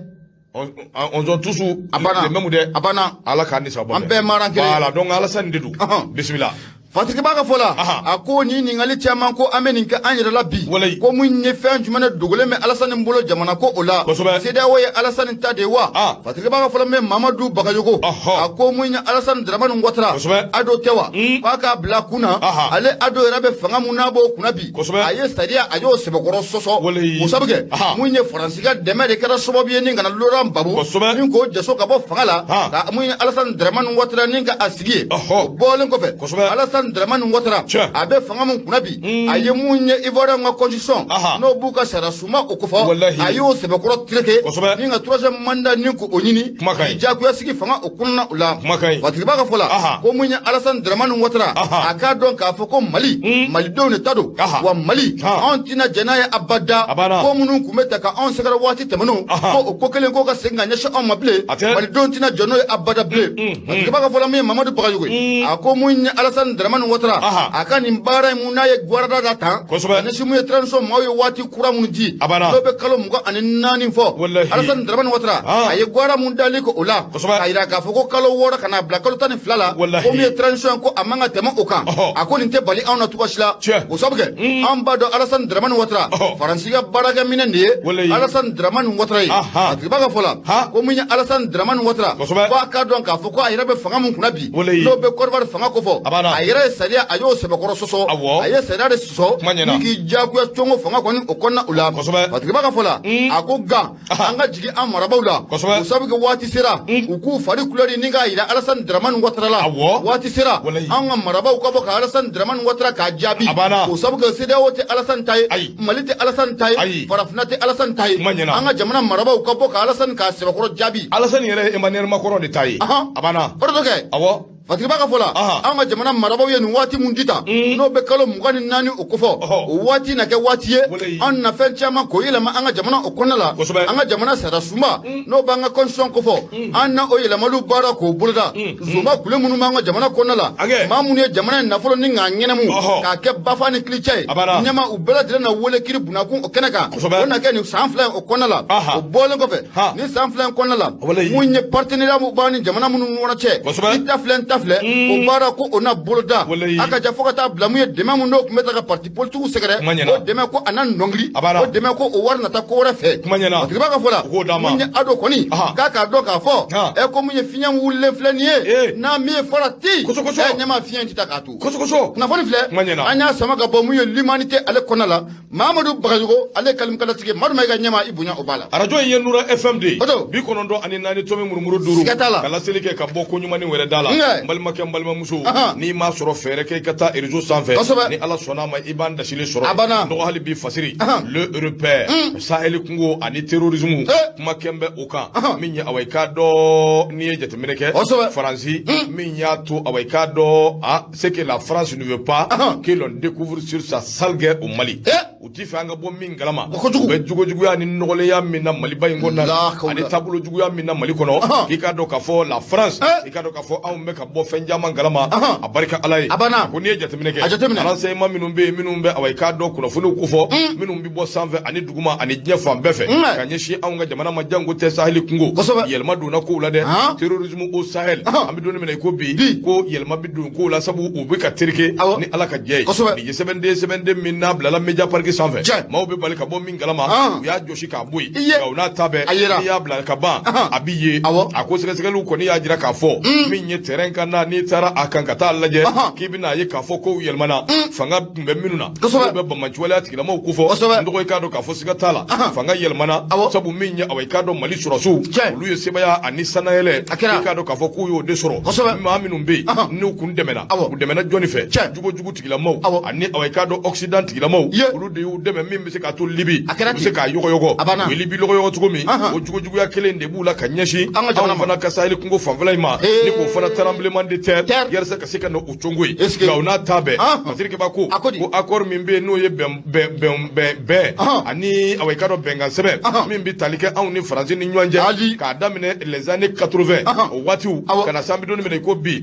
on ont tous les mêmes dɛ a banna ala k'an ni sababa an bɛɛ mara kelen voilà donc Alassane de don bisimila Fatigiba ka fɔ la a ko ni ɲininkali caman ko an bɛ nin kɛ an yɛrɛ la bi ko mun ye fɛn jumɛn de dogolen bɛ Alassane bolo jamana ko o la CEDEAO ye Alassane ta de ye wa Fatigiba ka fɔ la mɛ Mamadu Bagayogo a ko mun ye Alassane Dramane Ouattara ado tɛ wa k'a k'a bila kun na ale ado yɛrɛ bɛ fanga mun n'a b'o kunna bi a ye sariya a y'o sɛbɛkɔrɔ sɔsɔ o sabu kɛ mun ye faransi ka dɛmɛ de kɛra sababu ye ni kana Laurent Gbagbo min k'o jaso ka bɔ fanga la ka mun ye Alassane Dramane Ouattara ni ka a sigi ye o bɔlen kɔfɛ Alassane Dramane Ouattara a bɛ fanga mun kunna bi a ye mun ye Ivoirien ka constitution n'o b'u ka sariya suma o kɔfɛ a y'o sɛbɛkɔrɔ tereke ni ka troisième mandat ni ko o ɲini k'i diyagoya sigi fanga o kɔnɔna o la Fatigiba ka fɔ la ko mun ye Alassane Dramane Ouattara a k'a dɔn k'a fɔ ko Mali malidenw de ta don wa Mali anw tɛna jɛn n'a ye abada ko minnu tun bɛ ta ka anw sɛgɛrɛ waati tɛmɛnenw ko o ko kelen ko ka segin ka ɲɛsin anw ma bilen malidenw tɛna jɔ n'o ye abada bilen Fatigiba ka fɔ la min ye Mamadu Bagayogo ye a ko mun ye Alassane Dramane Ouattara a ka nin baara mun n'a ye guarda da tan ɲɛsin mun ye transition maaw ye waati kura mun di n'o bɛ kalo 24 fɔ Alassane Dramane Ouattara a ye guarda mun dali ko o la k'a yira k'a fɔ ko kalo 6 ka na bila kalo 12 la ko min ye transition ko a man ka tɛmɛ o kan a ko nin tɛ bali anw na cogo si la o sabu kɛ an b'a dɔn Alassane Dramane Ouattara faransi ka baarakɛminɛ de ye Alassane Dramane Ouattara ye a tigiba ka fɔ la ko min ye Alassane Dramane Ouattara fo a k'a dɔn k'a fɔ ko a yɛrɛ bɛ fanga mun kunna bi n'o bɛ Côte d'Ivoire fanga ko fɔ a yɛrɛ ye sariya a y'o sɛbɛkɔrɔ sɔsɔ a ye sariya de sɔsɔ ni k'i diyagoya cogo fanga kɔni o kɔnɔna o la Fatigiba ka fɔ la a ko gan an ka jigin an marabaw la o sabu kɛ waati sera u k'u fari couleur ni k'a yira Alassane Dramane Ouattara la waati sera an ka marabaw ka bɔ ka Alassane Dramane Ouattara k'a jaabi o sabu kɛ CEDEAO tɛ Alassane ta ye Mali tɛ Alassane ta ye farafinna tɛ Alassane ta ye an ka jamana marabaw ka bɔ ka Alassane k'a sɛbɛkɔrɔ jaabi Alassane yɛrɛ Emmanuel Macron de ta ye a banna o de tɛ kɛ awɔ Fatigiba ka fɔ la an ka jamana marabaw ye nin waati mun di tan n'o bɛ kalo 24 o kɔfɛ o waati na kɛ waati ye an na fɛn caman k'o yɛlɛma an ka jamana o kɔnɔna la an ka jamana sariya sunba n'o b'an ka constitution kɔfɛ an na o yɛlɛmaliw baara k'o boloda zonba kule minnu b'an ka jamana kɔnɔna la maa minnu ye jamana nafolo ni k'a ɲɛnɛmu k'a kɛ bafa ni kilicɛ ye ɲɛma u bɛɛ lajɛlen na wele kiri bunakun o kɛnɛ kan o na kɛ nin san 2 o kɔnɔna la o bɔlen kɔfɛ ni san 2 kɔnɔna la mun ye partenariat mun b'an ni jamana minnu ɲɔgɔn cɛ i ta filɛ o baara ko o na boloda a ka ja fo ka taa bila mun ye dɛmɛ mun n'o tun bɛ ta ka parti politique sɛgɛrɛ o dɛmɛ ko a na nɔngiri o dɛmɛ ko o wari nata ko wɛrɛ fɛ Fatigiba ka fɔ la mun ye ado kɔni k'a k'a dɔn k'a fɔ ko mun ye fiɲɛ wulilen filɛ nin ye n'a min ye fɔra ti ɲɛma fiɲɛ tɛ ta k'a to kunnafoni filɛ an y'a sama ka bɔ mun ye l'humanité ale kɔnɔna la Mamadu Bagayogo ale kalimkalatigi Madu Mayiga ɲɛma i bonya o b'a la radio in ye Nura FM de 94.4 tomi murumuru 5 ka laseli kɛ ka bɔ ko ɲuman wɛrɛ da la balma kem balma muso ni ma soro fere ke kata réseau sanfɛ ni ala sɔnna ma i b'an dasile sɔrɔ dɔgɔ hali bi fasiri le européen sahel kungo ani terrorisme kuma kɛnbɛ o kan min ye awai ka dɔ ni ye jateminɛ kɛ faransi min y'a to awai ka dɔ c'est que la France ne veut pas que l'on découvre sur sa sale guerre au Mali u ti fɛ an ka bɔ min galama u bɛ juguya ni nɔgɔlenya min na Maliba in kɔnɔna la ani taabolo juguya min na Mali kɔnɔ i ka dɔn k'a fɔ la France i ka dɔn k'a fɔ anw bɛ ka bɔ fɛn caman galama a barika ala ye ko n'i ye jateminɛ kɛ renseignement minnu bɛ yen minnu bɛ awai ka dɔn kunnafoniw kofɔ minnu bɛ bɔ sanfɛ ani duguma ani diɲɛ fan bɛɛ fɛ ka ɲɛsin anw ka jamana ma jango tɛ Sahel kungo yɛlɛma donna kow la dɛ terrorisme au Sahel an bɛ don min na i ko bi ko yɛlɛma bɛ don kow la sabu u bɛ ka terike ni ala ka jɛ ye nin ye sɛbɛnden min n'a bilala media park sanfɛ maaw bɛ bali ka bɔ min galama u y'a jɔsi k'a bɔ yen nka u n'a ta bɛɛ n'i y'a bila ka ban a b'i ye a ko sɛgɛsɛgɛliw kɔni y'a jira k'a fɔ min ye terrain kan na n'i taara a kan ka taa lajɛ k'i bɛna ye k'a fɔ kow yɛlɛmana fanga tun bɛ minnu na u bɛ bamaciwaleya tigilamaw ko fɔ n dɔgɔ i k'a dɔn k'a fɔ siga t'a la fanga yɛlɛmana sabu min ye awai k'a dɔn Mali sɔrɔsiw olu ye sebaya ani sanayɛlɛ i k'a dɔn k'a fɔ k'u y'o de sɔrɔ maa minnu bɛ yen n'u kun dɛmɛna u dɛmɛna jɔnni fɛ jugujugu tigilamaw ani awai k'a dɔn Occident tigilamaw olu de y'u dɛmɛ min bɛ se k'a to Libi u bɛ se k'a yɔgɔyɔgɔ u ye Libi yɔgɔyɔgɔ cogo min o jugujuguya kelen de b'u la ka ɲɛsin anw fana ka Sahel kungo fanfɛla in ma ni k'o fana tremblement de terre yɛrɛsa ka se ka na o congo ye nka u n'a ta bɛɛ Masirikɛba ko accord min bɛ yen n'o ye bɛn ani awai k'a dɔn bɛnkan sɛbɛn min bɛ tali kɛ anw ni Faransi ni ɲɔgɔn cɛ k'a daminɛ les années 80 o waatiw ka na san bi donni minɛ i ko bi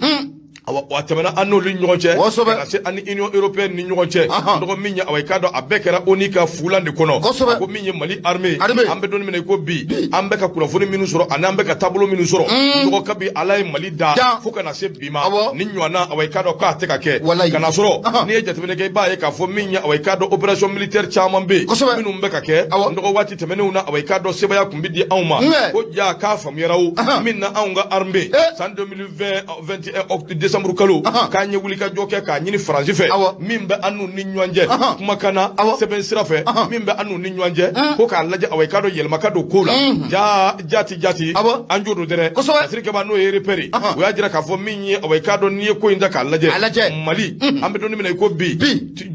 wa tɛmɛna an n'olu ni ɲɔgɔn cɛ ka na se ani Union européenne ni ɲɔgɔn cɛ dɔgɔ min ye awai k'a dɔn a bɛɛ kɛra ONU ka fulan de kɔnɔ ko min ye Mali armée an bɛ donni minɛ i ko bi an bɛ ka kunnafoni minnu sɔrɔ ani an bɛ ka taabolo minnu sɔrɔ dɔgɔ kabi ala ye Mali da fo ka na se bi ma ni ɲɔgɔnna awai k'a dɔn k'a tɛ ka kɛ ka na sɔrɔ n'i ye jateminɛ kɛ i b'a ye k'a fɔ min ye awai k'a dɔn opération militaire caman bɛ yen minnu bɛ ka kɛ dɔgɔ waati tɛmɛnenw na awai k'a dɔn sebaya kun bɛ di anw ma ko ja k'a faamuyara o min na anw ka armée san 2020 décembre kalo k'an ye wuli ka jɔ kɛ k'a ɲini Faransi fɛ min bɛ an n'u ni ɲɔgɔn cɛ kumakan na sɛbɛn sira fɛ min bɛ an n'u ni ɲɔgɔn cɛ ko k'a lajɛ awai k'a dɔn yɛlɛma ka don ko la jati an jo don dɛrɛ Masirikɛba n'o ye repéri o y'a jira k'a fɔ min ye awai k'a dɔn n'i ye ko in ta k'a lajɛ Mali an bɛ donni minɛ i ko bi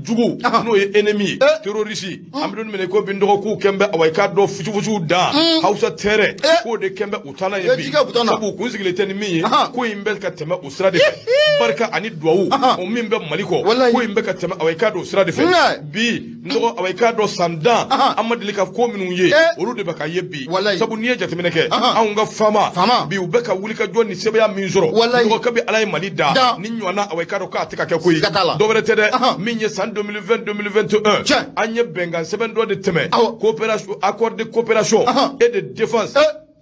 jugu n'o ye ennemi ye terroriste an bɛ donni minɛ i ko bi dɔgɔkun kɛn bɛ awai k'a dɔn fusufusu da Hausa tɛrɛ k'o de kɛn bɛ u taala ye bi sabu kun sigilen tɛ ni min ye ko in bɛ ka tɛmɛ o sira de fɛ barika ani duwawu o min bɛ Mali kɔ ko in bɛ ka tɛmɛ awai k'a dɔn sira de fɛ bi nɔgɔ awai k'a dɔn san dan an ma deli ka ko minnu ye olu de bɛ ka ye bi sabu n'i ye jateminɛ kɛ anw ka faama bi u bɛ ka wuli ka jɔ ni sɛbɛya min sɔrɔ nɔgɔ kabi ala ye Mali da ni ɲɔgɔnna awai k'a dɔn k'a tɛ ka kɛ ko ye dɔwɛrɛ tɛ dɛ min ye san 2020-2021 an ye bɛnkan sɛbɛn dɔ de tɛmɛ coopération accord de coopération et de défense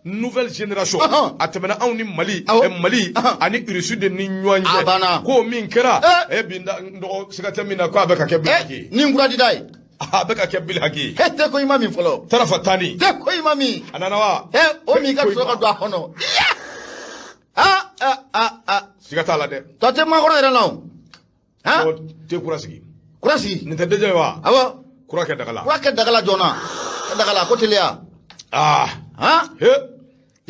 nouvelle génération a tɛmɛna anw ni Mali ani Russie de ni ɲɔgɔn cɛ ko min kɛra bi nɔgɔ siga tɛ min na ko a bɛ ka kɛ bilaki ni n kura dida ye a bɛ ka kɛ bilaki tɛ ko i ma min fɔlɔ Tarafa Tani tɛ ko i ma min a nana wa o min ka sɔrɔ ka don a kɔnɔ siga t'a la dɛ tɔ tɛ maakɔrɔ yɛrɛ la o tɛ kura sigi nin tɛ dɛjɛ wa awɔ kura kɛ daga la joona kɛ daga la ko teliya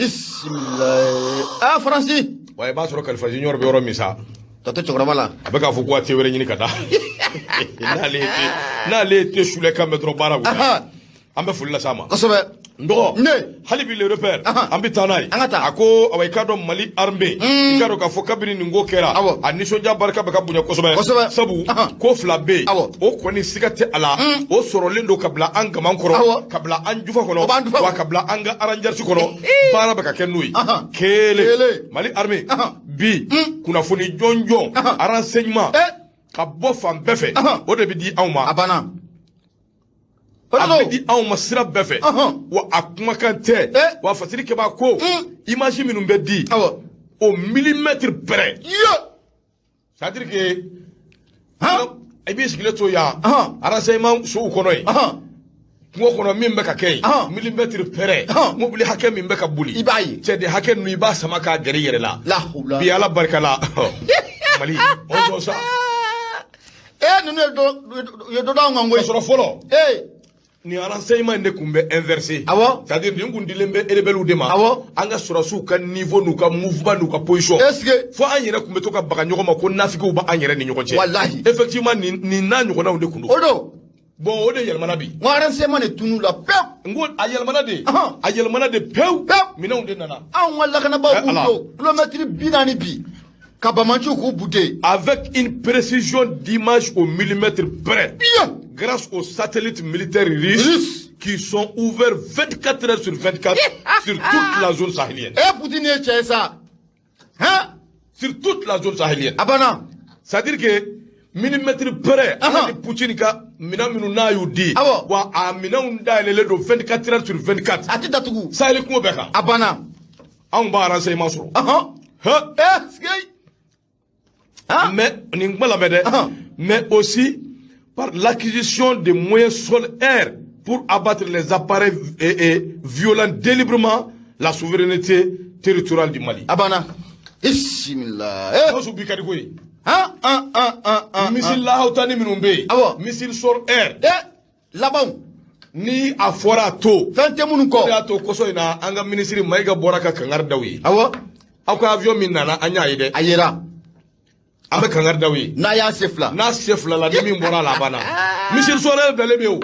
bisimilayi Faransi wa i b'a sɔrɔ kalifa junior bɛ yɔrɔ min sa tɔ tɛ cɛkɔrɔba la a bɛ k'a fɔ ko a tɛ wɛrɛ ɲini ka da n'ale ye te sule kan bɛ dɔrɔn baara wuli an bɛ foli las'a ma kosɛbɛ n dɔgɔ hali bi le repère an bɛ taa n'a ye a ko awai k'a dɔn Mali armée i k'a dɔn k'a fɔ kabini nin ko kɛra a nisɔndiya barika bɛ ka bonya kosɛbɛ sabu ko fila bɛ yen o kɔni siga tɛ a la o sɔrɔlen don ka bila an gaman kɔrɔ ka bila an jufa kɔnɔ wa ka bila an ka aranjɛrisi kɔnɔ baara bɛ ka kɛ n'o ye kelen Mali armée bi kunnafoni jɔnjɔn renseignement ka bɔ fan bɛɛ fɛ o de bɛ di anw ma a banna a bɛ di anw ma sira bɛɛ fɛ wa a kumakan tɛ wa Fasirikɛba ko image minnu bɛ di o millimètre près c'est-à-dire que i b'i sigilen to yan renseignement sow kɔnɔ yen kungo kɔnɔ min bɛ ka kɛ yen millimètre près mobili hakɛ min bɛ ka boli i b'a ye cɛden hakɛ ninnu i b'a sama k'a gɛrɛ i yɛrɛ la bi Ala barika la Mali on sɔn sa ninnu ye dɔ d'anw kan koyi ka sɔrɔ fɔlɔ ni renseignement ne kumbe inversé c'est-à-dire ni kun dilembe rebelu de ma anga surasu ka niveau nu ka mouvement nu ka position est-ce que fo an yere kumbe to ka baga nyogo ma ko nafiko ba an yere ni nyogo che wallahi effectivement ni na nyogo na unde kundu odo bon ode yelmana bi wa renseignement ne tunu la peu ngol a yelmana de peu mina unde nana an walla kana ba budo kilometre binani bi kabamanchu ko bouté avec une précision d'image au millimètre près bien grâce aux satellites militaires russes qui sont ouverts 24 heures sur 24 sur toute la zone sahélienne. Poutine est ça. Hein? Sur toute la zone sahélienne. Abana. C'est-à-dire que millimètre près, Poutine ka minaminu na yudi. Wa a minaunda le do 24 heures sur 24. Atita tugu. Sahel ko beka. Abana. On va renseignement sur. Mais aussi par l'acquisition de moyens sol-air pour abattre les appareils et violant délibérément la souveraineté territoriale du Mali. Abana. Bismillah. Missile la hautani minumbe. Missile sol-air. Là-bas. Ni a fora to. Fente munuko. Ya to koso ina anga ministre Maiga Boraka kangar dawi. Aka avion minana anya ide. Ayera. Abe kangar dawi. Na ya sefla. Na sefla la demi mbora la bana. Missile sol-air dale beo.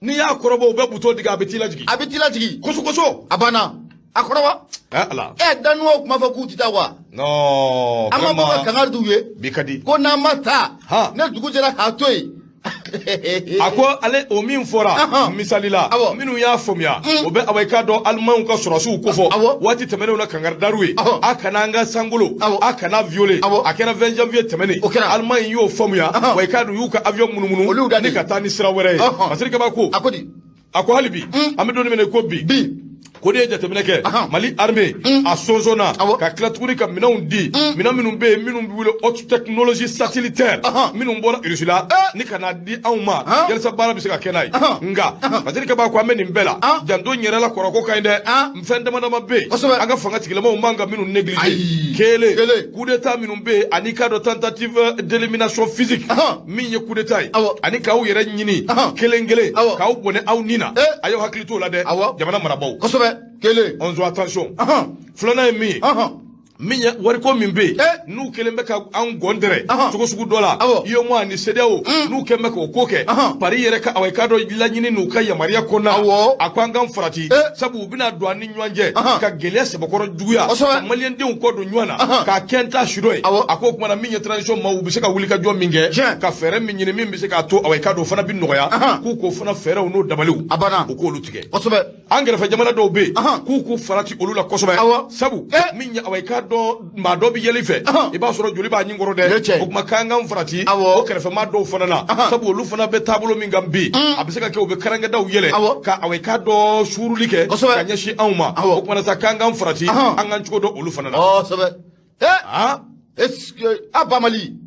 Ni ya korobo be buto diga abetila jigi. Abetila jigi. Koso. Abana. Akoroba. Allah. Danwa kuma fa kuti tawa. No. Ama boka kangar duwe. Bikadi. Ko na mata. Ne dugu jera ka toyi. Ako ale o min fora misalila minu ya fomya o be aweka do alman ka surasu kofo wati temene na kangar darwe akana nga sangulo akana viole akena 20 janvier temene alman yo fomya weka do yuka avion munumunu ni katani sira were masirika bako akodi ako halibi amedo mene ko bi ko de jatemene ke Mali armée a sonzona ka klaturi ka minun di minun be minun bi wule haute technologie satellitaire minun bora irisula ni kana di awma yelsa bara bi se ka kenai nga masirika ba ko ameni mbela jando nyere la koroko kainde mfende madama be anga fanga tigele mo manga minun négligé kele coup d'état minun be anika do tentative d'élimination physique minye coup d'état anika u yere nyini kelengele ka u bone aw nina ayo haklito la de jamana marabaw Kele. On doit attention. Flana et mi. Minya wariko mimbe nu kelembe ka an gondere sugo sugu dola iyo mo ani sedeo nu kembe ko koke pari yere ka awai kado lanyini nu ka ya maria kona akwanga mfrati sabu bina do ani nywanje ka gele se bokoro duya malien de ko do nywana ka kenta shiroi akoko kuma na minya tradition ma ubi se ka wuli ka jo minge ka fere minyini mimbi se ka to awai kado fana bin noya ku ko fana fere no dabaliu abana ko lutige kosobe angere fa jamana do be ku farati olula kosobe sabu minya awai kado ma do bi yeli fe e ba soro joli ba nyingoro de o kuma kanga mfrati o kere fe ma do fana na sabu olu fana be tabulo mi ngambi abise ka ke o be karanga daw yele ka awai ka do shuruli ke ka nyeshi awma o kuma sa kanga mfrati angan chuko do olu fana na sobe est-ce que abamali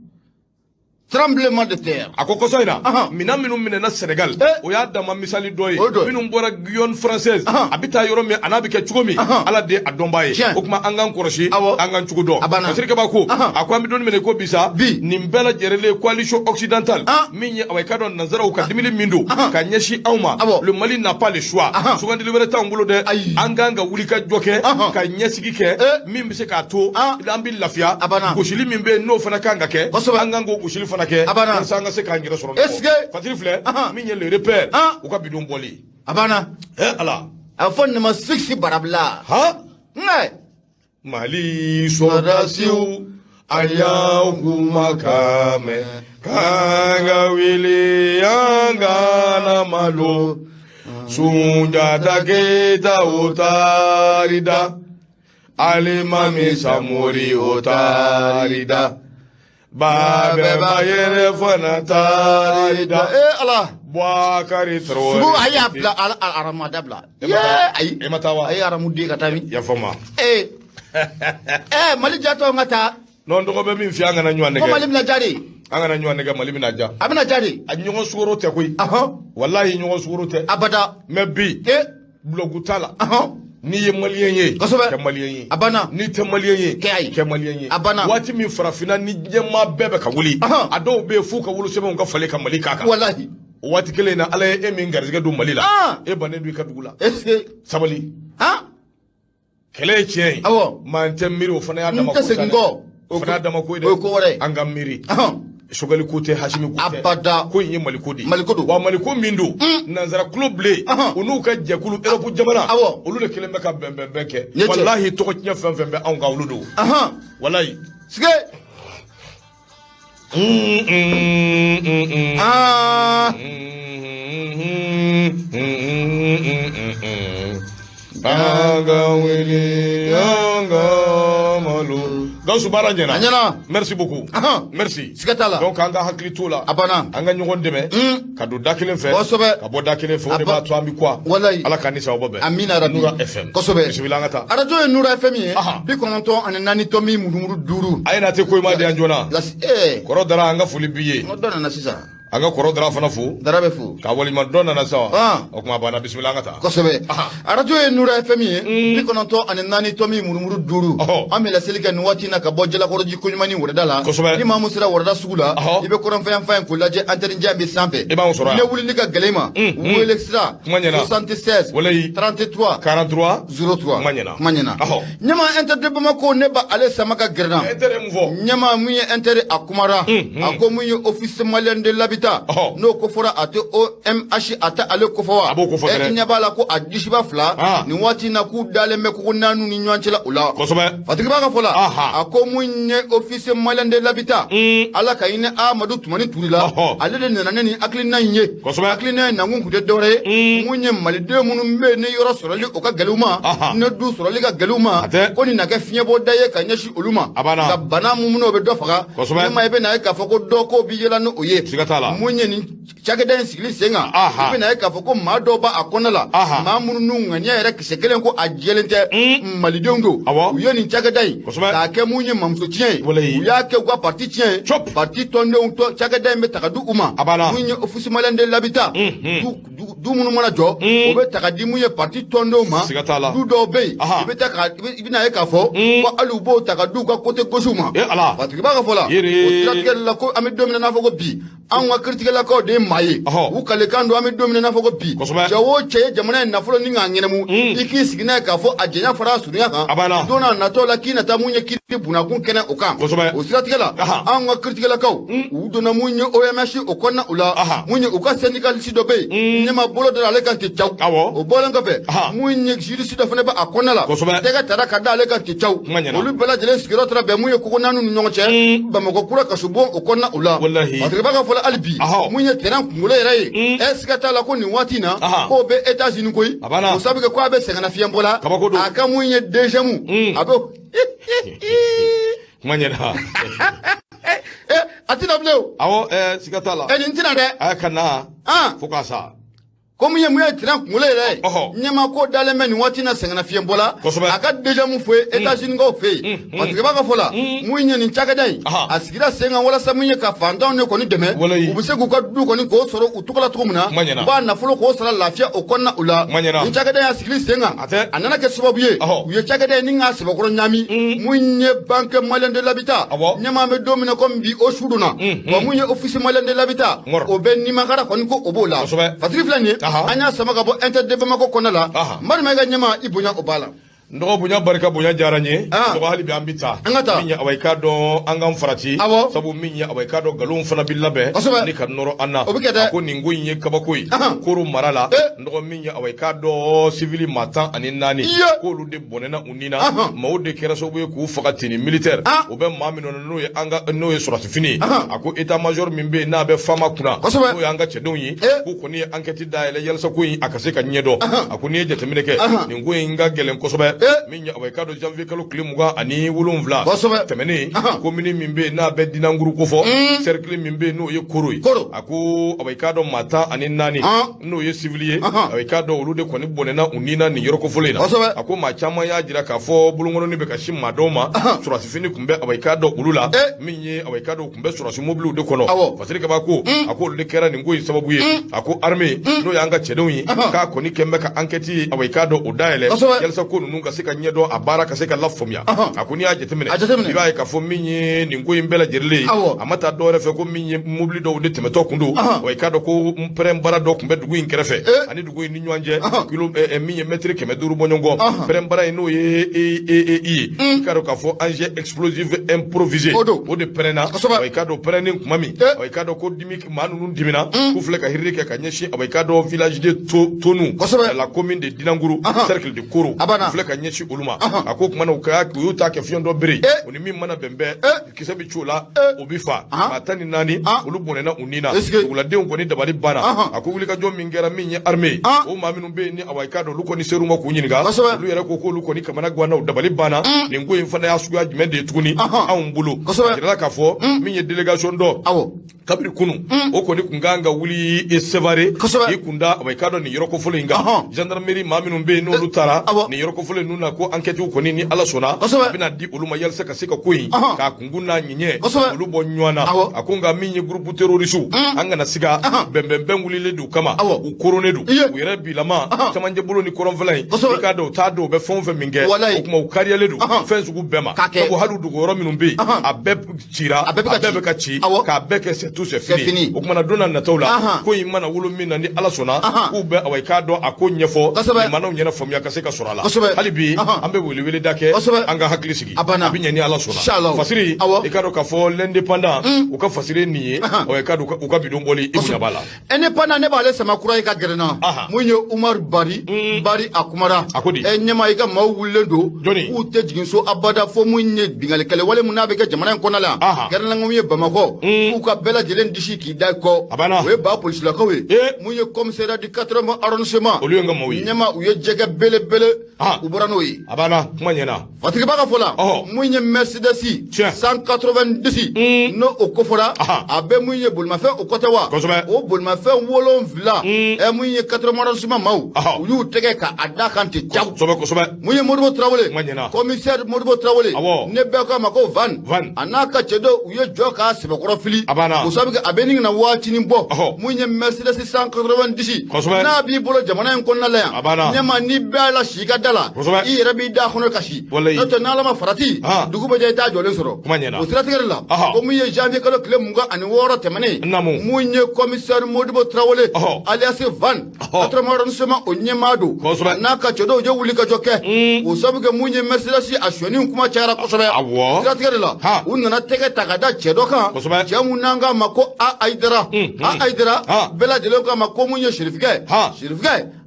tremblement de terre akoko soina mina minu na Sénégal o ya dama misali doye minu bora Guyane française abita yoro me anabi ke chugomi ala de adombaye o kuma angan koroshi angan chugodo asirika bako akwa mi don mene ko bisa nimbela jerele coalition occidentale minye awai kadon nazara ka dimili mindo ka nyeshi awma le Mali n'a pas le choix souvent de libérer tangulo de anganga wulika joke ka nyesigi ke mimbi se ka to lambi lafia goshili mimbe no fana kanga ke angango goshili fana abana sanga se kangira soro est-ce que fatiri fleur minye le repère ou ka bidon boli abana ala afon ne ma 6 barabla Mali sodasiu aya kumakame kanga wili anga na malo sunja taketa utarida alimami samuri utarida Babe bayere fana tarida Allah Boakari tro Subu ayabla aramadabla ay ematawa ay aramudi katami ya fama Mali jato ngata non dogo be min fi anga na nywane ko Mali na jari anga na nywane ga Mali na ja abina jari a nyongo suro te koy wallahi nyongo suro te abada mebbi blogutala ni ye malien ye ke malien ye abana ni te malien ye ke malien ye abana wati min farafina ni jema bebe ka wuli ado be fu ka wulu sebe on ka fale ka Mali kaka wallahi waati kelen na ala ye min garisɛgɛ don Mali la e bannen do I ka dugu la sabali kɛlɛ ye tiɲɛ ye maa n tɛ miiri o fana y'a dama ko sa dɛ o fana y'a dama ko ye dɛ an ka miiri Sogali ko tɛ Hasimi ko tɛ abada ko in ye Mali ko de wa Mali ko min don nanzara kulo bilen u n'u ka jɛkulu Europe jamana olu de kelen bɛ ka bɛn kɛ wallahi tɔgɔ tiɲɛ fɛn fɛn bɛ anw ka olu don wallahi sige Gawusu baara ɲɛna merci beaucoup merci siga t'a la donc an ka hakili t'o la a banna an ka ɲɔgɔn dɛmɛ ka don da kelen fɛ ka bɔ da kelen fɛ o de b'a to an bɛ quoi ala k'an ni sababa bɛn amina rabi Nura FM kosɛbɛ bisimila an ka taa arajo ye Nura FM ye 94 tomi murumuru 5 a ye na te ko ma di an joona kɔrɔ dara an ka foli b'i ye dɔ nana sisan an ka kɔrɔ dara fana fo dara bɛ fo ka walima dɔ nana sa o kuma banna bisimila an ka taa kosɛbɛ arajo ye Nura FM ye 94 tomi murumuru 5 an bɛ laseli kɛ nin waati na ka bɔ Jalakɔrɔji Koɲumani Wɔrɛda la ni maa mun sera Wɔrɛda sugu la i bɛ kɔrɔnfɛn fan ko lajɛ antenne jan bɛ sanfɛ i b'an sɔrɔ ne wulili ka gɛlɛn ma wele sira 76 33 43 03 kuma ɲɛna ɲɛma intérêt Bamako ne ba ale sama ka gɛrɛna ɲɛma mun ye intérêt a kumara a ko mun ye office malien de l'habitat n'o ko fɔra a tɛ OMH a tɛ ale kofɔ wa i ɲɛ b'a la ko a disiba fila nin waati na k'u dalen bɛ kogo naanu ni ɲɔgɔn cɛla o la fatigi b'a ka fɔ la a ko mun ye office malien de l'habitat ala ka ɲini Amadu Tumani Turi la ale de nana ne ni hakilina in ye hakilina in nakun tun tɛ dɔwɛrɛ ye mun ye maliden minnu bɛ ni yɔrɔ sɔrɔli o ka gɛlɛn ma ne du sɔrɔli ka gɛlɛn ma ko nin na kɛ fiɲɛbɔda ye ka ɲɛsin olu ma ka bana minnu bɛ dɔ faga ne ma i bɛ na ye k'a fɔ ko dɔ ko bi yɛlɛ ni o ye mun ye nin cakɛda in sigili sen kan i bɛ na ye k'a fɔ ko maa dɔw b'a kɔnɔ la maa minnu n'u ŋaniya yɛrɛ kisɛ kelen ko a jɛlen tɛ malidenw don u ye nin cakɛda in k'a kɛ mun ye mamuso tiɲɛ ye u y'a kɛ u ka parti tiɲɛ ye parti tɔndenw cakɛda in bɛ taga di u ma mun ye office malien de l'habitat du minnu mana jɔ o bɛ taga di mun ye parti tɔndenw ma du dɔw bɛ yen i bɛ na ye k'a fɔ ko hali u b'o taga di u ka côté gauche ma fatigi b'a ka fɔ la o siratigɛli la ko an bɛ don min na n'a fɔ ko bi an ka kiritigɛlakaw de ye maa ye u kalekan don an bɛ don min na n'a fɔ ko bi cɛ o cɛ ye jamana ye nafolo ni k'a ɲɛnɛmu i k'i sigi n'a ye k'a fɔ a jɛnya fara a surunya kan don n'a natɔ la k'i na taa mun ye kiiri bunakun kɛnɛ o kan o siratigɛ la an ka kiritigɛlakaw u donna mun ye OMH o kɔnɔna u la mun ye u ka syndicaliste dɔ bɛ yen ɲɛma bolo dara ale kan ten caw o bɔlen kɔfɛ mun ye juriste dɔ fana bɛ a kɔnɔna la tɛgɛ tara ka da ale kan ten caw olu bɛɛ lajɛlen sigiyɔrɔ taara bɛn mun ye kogo naani ni ɲɔgɔn cɛ Bamakɔ kura kasobon o kɔnɔna u la fatigi b'a ka fɔ la hali bi mun ye terrain kunkolo yɛrɛ ye siga t'a la ko nin waati na k'o bɛ États-Unis koyi o sabu kɛ ko a bɛ sɛgɛnnafiɲɛbɔ la a ka mun ye DGM a bɛ kuma ɲɛna a tɛna bilen o awɔ siga t'a la nin tɛna dɛ a ka na fo k'a sa ko mun ye terrain kunkolo yɛrɛ ye ɲɛma ko dalen bɛ nin waati na sɛgɛnnafiɲɛbɔ la a ka DGM fɛ yen États-Unis kaw fɛ yen fatigi b'a ka fɔ la mun ye nin cakɛda in a sigira sen kan walasa mun ye ka fantanw de kɔni dɛmɛ u bɛ se k'u ka du kɔni k'o sɔrɔ u tɔgɔ la cogo min na u b'a nafolo k'o sara lafiya o kɔnɔna u la nin cakɛda in a sigili sen kan a nana kɛ sababu ye u ye cakɛda in ni k'a sɛbɛkɔrɔ ɲami mun ye banque malien de l'habitat ɲɛma bɛ don min na komi bi o su donna wa mun ye office malien de l'habitat o bɛ nimakara kɔni ko o b'o la fatigi filɛ nin ye an y'a sama ka bɔ intérêt Bamako kɔnɔna la Marima ka ɲɛma i bonya o b'a la Nɔgɔ bonya barika bonya diyara n ye nɔgɔ hali bi an bɛ taa min ye awa i k'a dɔn an k'an farati sabu min ye awa i k'a dɔn nkalonw fana bɛ labɛn ni ka nɔrɔ an na a ko nin ko in ye kabako ye koro mara la nɔgɔ min ye awa i k'a dɔn civil maa 14 k'olu de bɔnɛna u ni na maaw de kɛra sababu ye k'u faga ten ni militaire o bɛ maa min na n'o ye sɔrɔsifini a ko état major min bɛ yen n'a bɛ fama kunna n'o ye an ka cɛdenw ye k'u kɔni ye enquête dayɛlɛ yalasa ko in a ka se ka ɲɛdɔn a ko n'i ye jateminɛ kɛ nin ko in ka gɛlɛn kosɛbɛ min ye awa i k'a dɔn janvier kalo tile 27 tɛmɛnen commune min bɛ yen n'a bɛ Dinanguru ko fɔ cercle min bɛ yen n'o ye Koro ye a ko awa i k'a dɔn maa 14 n'o ye civil ye awa i k'a dɔn olu de kɔni bɔnɛna u ni na nin yɔrɔ kofɔlen na a ko maa caman y'a jira k'a fɔ bolokɔnɔni bɛ ka sin maa dɔw ma sɔrɔsifini tun bɛ awa i k'a dɔn olu la min ye awa i k'a dɔn u tun bɛ sɔrɔsi mobiliw de kɔnɔ fasiri kaba ko a ko olu de kɛra nin ko in sababu ye a ko armée n'o y'an ka cɛdenw ye k'a kɔni kɛn bɛ ka enquête awa i k'a dɔn o dayɛlɛ yalasa ko ninnu ka se ka ɲɛdɔn a baara ka se ka lafaamuya a ko n'i y'a jateminɛ i b'a ye k'a fɔ min ye nin ko in bɛɛ lajɛlen ye a ma taa dɔwɛrɛ fɛ ko min ye mobili dɔw de tɛmɛtɔ kun don wa i k'a dɔn ko pɛrɛn bara dɔ tun bɛ dugu in kɛrɛfɛ ani dugu in ni ɲɔgɔn cɛ kilo min ye mètre 500 bɔ ɲɔgɔn kɔ pɛrɛn bara in n'o ye i ye i k'a dɔn k'a fɔ engin explosif improvisé o de pɛrɛnna wa i k'a dɔn pɛrɛnni tuma min wa i k'a dɔn ko maa ninnu dimina k'u filɛ ka hirili kɛ ka ɲɛsin wa i k'a dɔn village de Tonu la commune de Dinanguru cercle de Koro u filɛ ka ɲɛsin olu ma a ko tuma na u y'u ta kɛ fiɲɛ dɔ bere o ni min mana bɛn bɛɛ kisɛ bɛ ci o la o bi fa maa 14 olu bɔnɛna u ni na duguladenw kɔni dabali banna a ko wulikajɔ min kɛra min ye armée o maa minnu bɛ yen ni awa i k'a dɔn olu kɔni ser'u ma k'u ɲininka olu yɛrɛ ko k'olu kɔni kamana ganna u dabali banna nin ko in fana y'a suguya jumɛn de ye tuguni anw bolo a jirala k'a fɔ min ye délégation dɔ kabiri kunu o kɔni kun kan ka wuli Sévaré i kun da awa i k'a dɔn nin yɔrɔ kofɔlen in kan gendarmerie maa minnu bɛ yen n'olu taara nin yɔrɔ kofɔlen ninnu na ko enquête kɔni ni Ala sɔnna a bɛna di olu ma yalasa ka se ka ko in k'a kunkun n'a ɲiɲɛ olu bɔ ɲɔgɔn na a ko nka min ye groupe terroriste an kana siga bɛnbɛnbɛn wulilen don kama u koronnen don u yɛrɛ bilama camancɛ bolo ni kɔrɔnfɛla in i k'a dɔn u t'a dɔn u bɛ fɛn o fɛn min kɛ o tuma u kariyalen don fɛn sugu bɛɛ ma ko hali dugu yɔrɔ minnu bɛ yen a bɛɛ cira a bɛɛ bɛ ka ci k'a bɛɛ kɛ c'est tout c'est fini o kumana don na nataw la ko in mana wolo min na ni Ala sɔnna k'u bɛ awa i k'a dɔn a ko ɲɛfɔ limanaw ɲɛna faamuya ka se ka sɔrɔ a la hali bi an bɛ welewele da kɛ an ka hakili sigi a bɛ ɲɛ ni Ala sɔnna fasiri i k'a dɔn k'a fɔ l'indépendant u ka fasiri nin ye awa i k'a dɔn u ka bidon bɔli i bonya b'a la indépendant ne b'ale sama kura i ka gɛrɛna mun ye Umaru Bari a kumara a ko di ɲɛma i ka maaw wulilen don k'u tɛ jigin so abada fo mun ye bingalikɛlɛ wale mun n'a bɛ kɛ jamana in kɔnɔ la gɛrɛnlankɔ ye Bamakɔ k'u ka bɛɛ lajɛlen disi k'i da kɔ o ye ba polisilakaw ye mun ye commissariat du 80 arrondissement olu ye n ka maaw ye ɲɛma u ye jɛgɛ belebele u bɔra n'o ye a banna kuma ɲɛna fatigiba ka fɔ la mun ye Mercedes 190 n'o o kofɔra a bɛ mun ye bolimafɛn o kɔtɛ wa o bolimafɛn 7 mun ye 80 arrondissement maaw u y'u tɛgɛ ka a da kan ten caw mun ye Modibo Traoré commissaire Modibo Traoré ne bɛɛ k'a ma ko Van a n'a ka cɛ dɔ u ye jɔ k'a sɛbɛkɔrɔ fili o sabu kɛ a bɛ nin na waatinin bɔ mun ye Mercedes 190 n'a b'i bolo jamana in kɔnɔna la yan ɲɛma ni bɛɛ la si ka da la i yɛrɛ b'i da kɔnɔ kasi n'o tɛ n'Ala ma farati dugu bɛ jɛ i t'a jɔlen sɔrɔ o siratigɛ la ko mun ye janvier kalo tile 26 tɛmɛnen mun ye commissaire Modibo Traoré alias Van 80 arrondissement o ɲɛmaa don a n'a ka cɛ dɔw ye wuli ka jɔ kɛ o sabu kɛ mun ye Mercedes a sonyani kuma cayara kosɛbɛ siratigɛ la u nana tɛgɛ ta ka da cɛ dɔ kan cɛ mun n'an k'a ma ko Aïdara bɛɛ lajɛlen k'a ma ko mun ye Sirifikɛ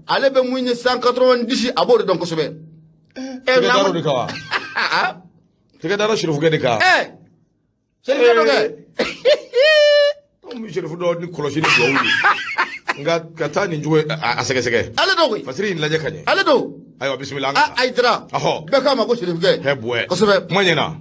ale bɛ mun ye 190 a b'o de dɔn kosɛbɛ tɛgɛdaro de kan wa tɛgɛdaro Sirifikɛ de kan Sirifikɛ dɔ kɛ Sirifu dɔ ni kɔlɔsi ni duwawu ye nka ka taa nin cogo a sɛgɛsɛgɛ ale dɔ koyi fasiri in lajɛ ka ɲɛ ale dɔ ayiwa bisimila Aïdara bɛɛ k'a ma ko Sirifikɛ hɛbɔɛ kosɛbɛ kuma ɲɛna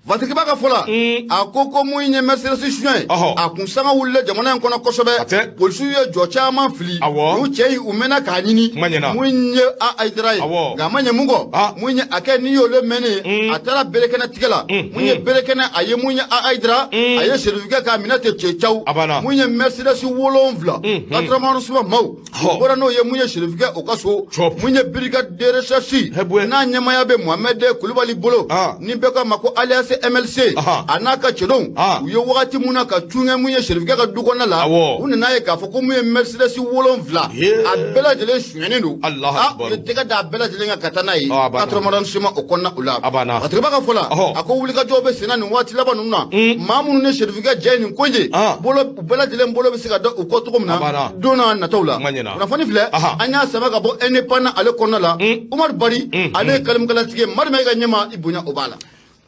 Fatigiba ka fɔ la a ko mun ye Mercedes suɲɛ a kun sanga wulila jamana in kɔnɔ kosɛbɛ polisiw ye jɔ caman fili u cɛ yi u mɛnna k'a ɲini mun ye Aïdara ye nka a ma ɲɛ mun kɔ mun ye a kɛ n'i y'olu mɛnne a taara berekɛnɛ tigɛ la mun ye berekɛnɛ a ye mun ye Aïdara a ye Sirifikɛ k'a minɛ ten cɛ caw mun ye Mercedes 7 80 arrondissement maaw o bɔra n'o ye mun ye Sirifikɛ o ka so mun ye brigade de recherche n'a ɲɛmaya bɛ Mohamed Kulibali bolo ni bɛɛ k'a ma ko alias MLC a n'a ka cɛdonw u ye wagati mun na ka tunkɛ mun ye Sirifikɛ ka du kɔnɔna la u nana ye k'a fɔ ko mun ye Mercedes 7 a bɛɛ lajɛlen suɲɛnen don u ye tɛgɛ da a bɛɛ lajɛlen kan ka taa n'a ye 80 arrondissement o kɔnɔna o la Fatigiba ka fɔ la a ko wulikajɔw bɛ senna nin waati laban ninnu na maa minnu ni Sirifikɛ jɛ nin ko ye u bɛɛ lajɛlen bolo bɛ se ka da u kɔ cogo min na don n'a nataw la kunnafoni filɛ an y'a sama ka bɔ indépendant ale kɔnɔna la Umaru Bari ale ye kalimukalatigi ye Marimɛ i ka ɲɛma i bonya o b'a la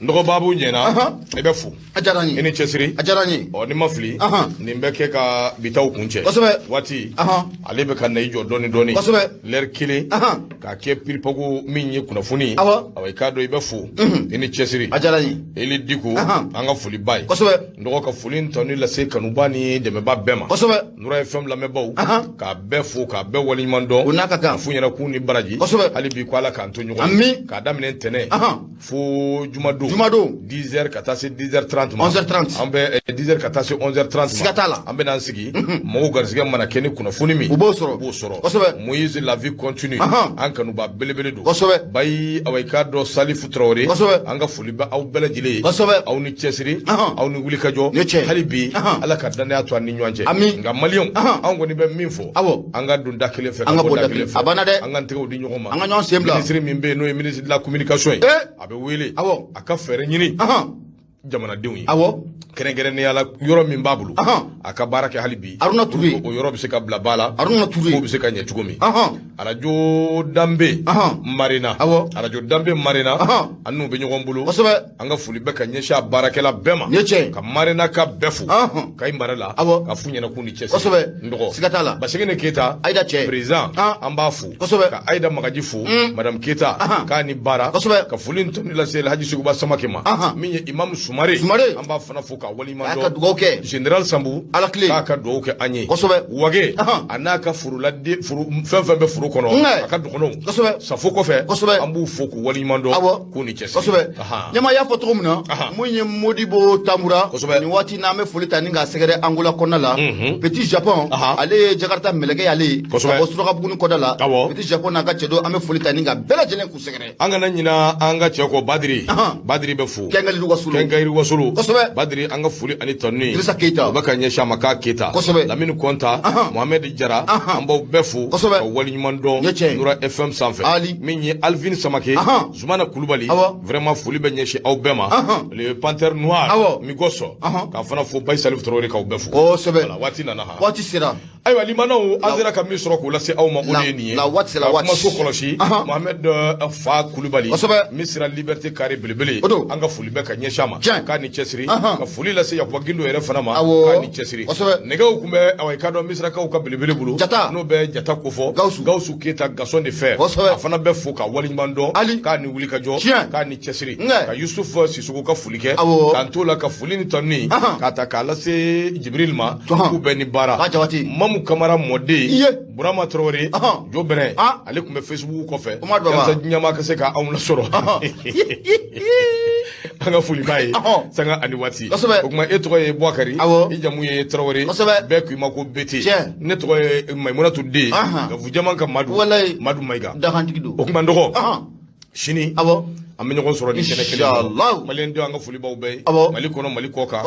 nɔgɔ babu ɲɛna i bɛ fo a diyara n ye i ni cɛsiri a diyara n ye ni ma fili nin bɛ kɛ ka bitaw kun cɛ kosɛbɛ waati ale bɛ ka na i jɔ dɔɔni dɔɔni kosɛbɛ l'heure kelen k'a kɛ piripagu min ye kunnafoni awɔ i k'a dɔn i bɛ fo i ni cɛsiri a diyara n ye Eli Diko an ka foli ba ye kosɛbɛ nɔgɔ ka foli in tɔni lase kanuba ni dɛmɛba bɛɛ ma kosɛbɛ Nura FM lamɛnbaaw k'a bɛɛ fo k'a bɛɛ waleɲuman dɔn o n'a ka kan f'u ɲɛna k'u ni baraji kosɛbɛ hali bi ko Ala k'an to ɲɔgɔn ye k'a daminɛ ntɛnɛn fo jumadon jumadon 10h ka taa se 10h30 ma 11h30 an bɛ 10h ka taa se 11h30 siga t'a la an bɛ n'an sigi mɔgɔw garisɛgɛ mana kɛ ni kunnafoni min u b'o sɔrɔ kosɛbɛ Moïse la vie continue an kanuba belebele don kosɛbɛ bayi aw ka dɔ Salifu Traoré an ka foli bɛ aw bɛɛ lajɛlen ye kosɛbɛ aw ni cɛsiri aw ni wulikajɔ hali bi Ala ka danaya to an ni ɲɔgɔn cɛ nka maliyɛnw an kɔni bɛ min fɔ an ka don da kelen fɛ an ka bɔ da kelen fɛ a banna dɛ an ka tɛgɛw di ɲɔgɔn ma an ka ɲɔgɔn sen bila ministre min bɛ yen n'o ye ministre de la communication ye a bɛ wele a ka fɛɛrɛ ɲini jamanadenw ye kɛrɛnkɛrɛnnenya la yɔrɔ min b'a bolo a ka baara kɛ hali bi Aruna Ture o yɔrɔ bɛ se ka bila ba la Aruna Ture ko bɛ se ka ɲɛ cogo min arajo danbe Marina arajo danbe Marina an n'u bɛ ɲɔgɔn bolo kosɛbɛ an ka foli bɛ ka ɲɛsin a baarakɛla bɛɛ ma ka Marina ka bɛɛ fo ka i mara la ka f'u ɲɛna k'u ni cɛsiri kosɛbɛ n dɔgɔ siga t'a la Basegene Keyita Ayida cɛ président an b'a fo kosɛbɛ ka Ayida Magaji fo madame Keyita k'a ni baara kosɛbɛ ka foli tɔni lase Alhaji Seguba Samake ma min ye imam Sumare an b'a fana fo ka waliɲuman dɔn a ka dugawu kɛ général Sambu Ala kile k'a ka dugawu kɛ an ye kosɛbɛ Wage a n'a ka furuladen fɛn fɛn bɛ furu kɔnɔ a ka dɔgɔnɔw kosɛbɛ safo kɔfɛ an b'u fo k'u waliɲuman dɔn k'u ni cɛsiri kosɛbɛ ɲɛma y'a fɔ cogo min na mun ye Modibo Tamura nin waati n'an bɛ foli ta ni k'a sɛgɛrɛ Angola kɔnɔna la Petit Japon ale ye Jakarta mɛlɛkɛ y'ale ye ka bɔ Surakabuguni kɔda la Petit Japon n'a ka cɛ don an bɛ foli ta ni ka bɛɛ lajɛlen k'u sɛgɛrɛ an kana ɲina an ka cɛ kɔ Badiri bɛ fo Kɛnkayiri Wasolo Badiri an ka foli ani tɔni Idrissa Keita o bɛ ka ɲɛsin a ma k'a Keita Lamini Kɔnta Mohamed Jara an b'aw bɛɛ fo ka waliɲuman dɔn Nura FM sanfɛ min ye Alvin Samake Zumana Kulubali vraiment foli bɛ ɲɛsin aw bɛɛ ma le Panthère Noir Migoso k'a fana fo Bayi Salifu Traoré k'aw bɛɛ fo kosɛbɛ waati nana waati sera ayiwa limanaw an sera ka min sɔrɔ k'o lase aw ma o de ye nin ye ka kumaso kɔlɔsi Mohamed Fa Kulubali min sera Liberté Carré belebele an ka foli bɛ ka ɲɛsin a ma k'a ni cɛsiri ka foli lase Yakuba Gindo yɛrɛ fana ma k'a ni cɛsiri nɛgɛw tun bɛ aw ka dɔn misirakaw ka belebele bolo n'o bɛ jata kofɔ Gawusu Keyita Gaston de Fer a fana bɛ fo ka waliɲuman dɔn k'a ni wulikajɔ k'a ni cɛsiri ka Yusufu Sisoko ka foli kɛ k'an t'o la ka foli ni tɔni k'a ta k'a lase Jibril ma k'u bɛɛ ni baara Mamu Kamara mɔden Burama Traoré Jo Bɛrɛ ale tun bɛ Facebook kɔfɛ yasa ɲɛma ka se k'anw lasɔrɔ an ka foli b'a ye sanga ani waati o tuma e tɔgɔ ye Bouakari i jamu ye Traoré bɛɛ k'i ma ko Bete ne tɔgɔ ye Maimunatu Den Gafu Jama ka Madu Mayiga o tuma n dɔgɔ sini an bɛ ɲɔgɔn sɔrɔ ni kɛnɛ kelen maliyɛndenw an ka foli b'aw bɛɛ ye Mali kɔnɔ Mali kɔ kan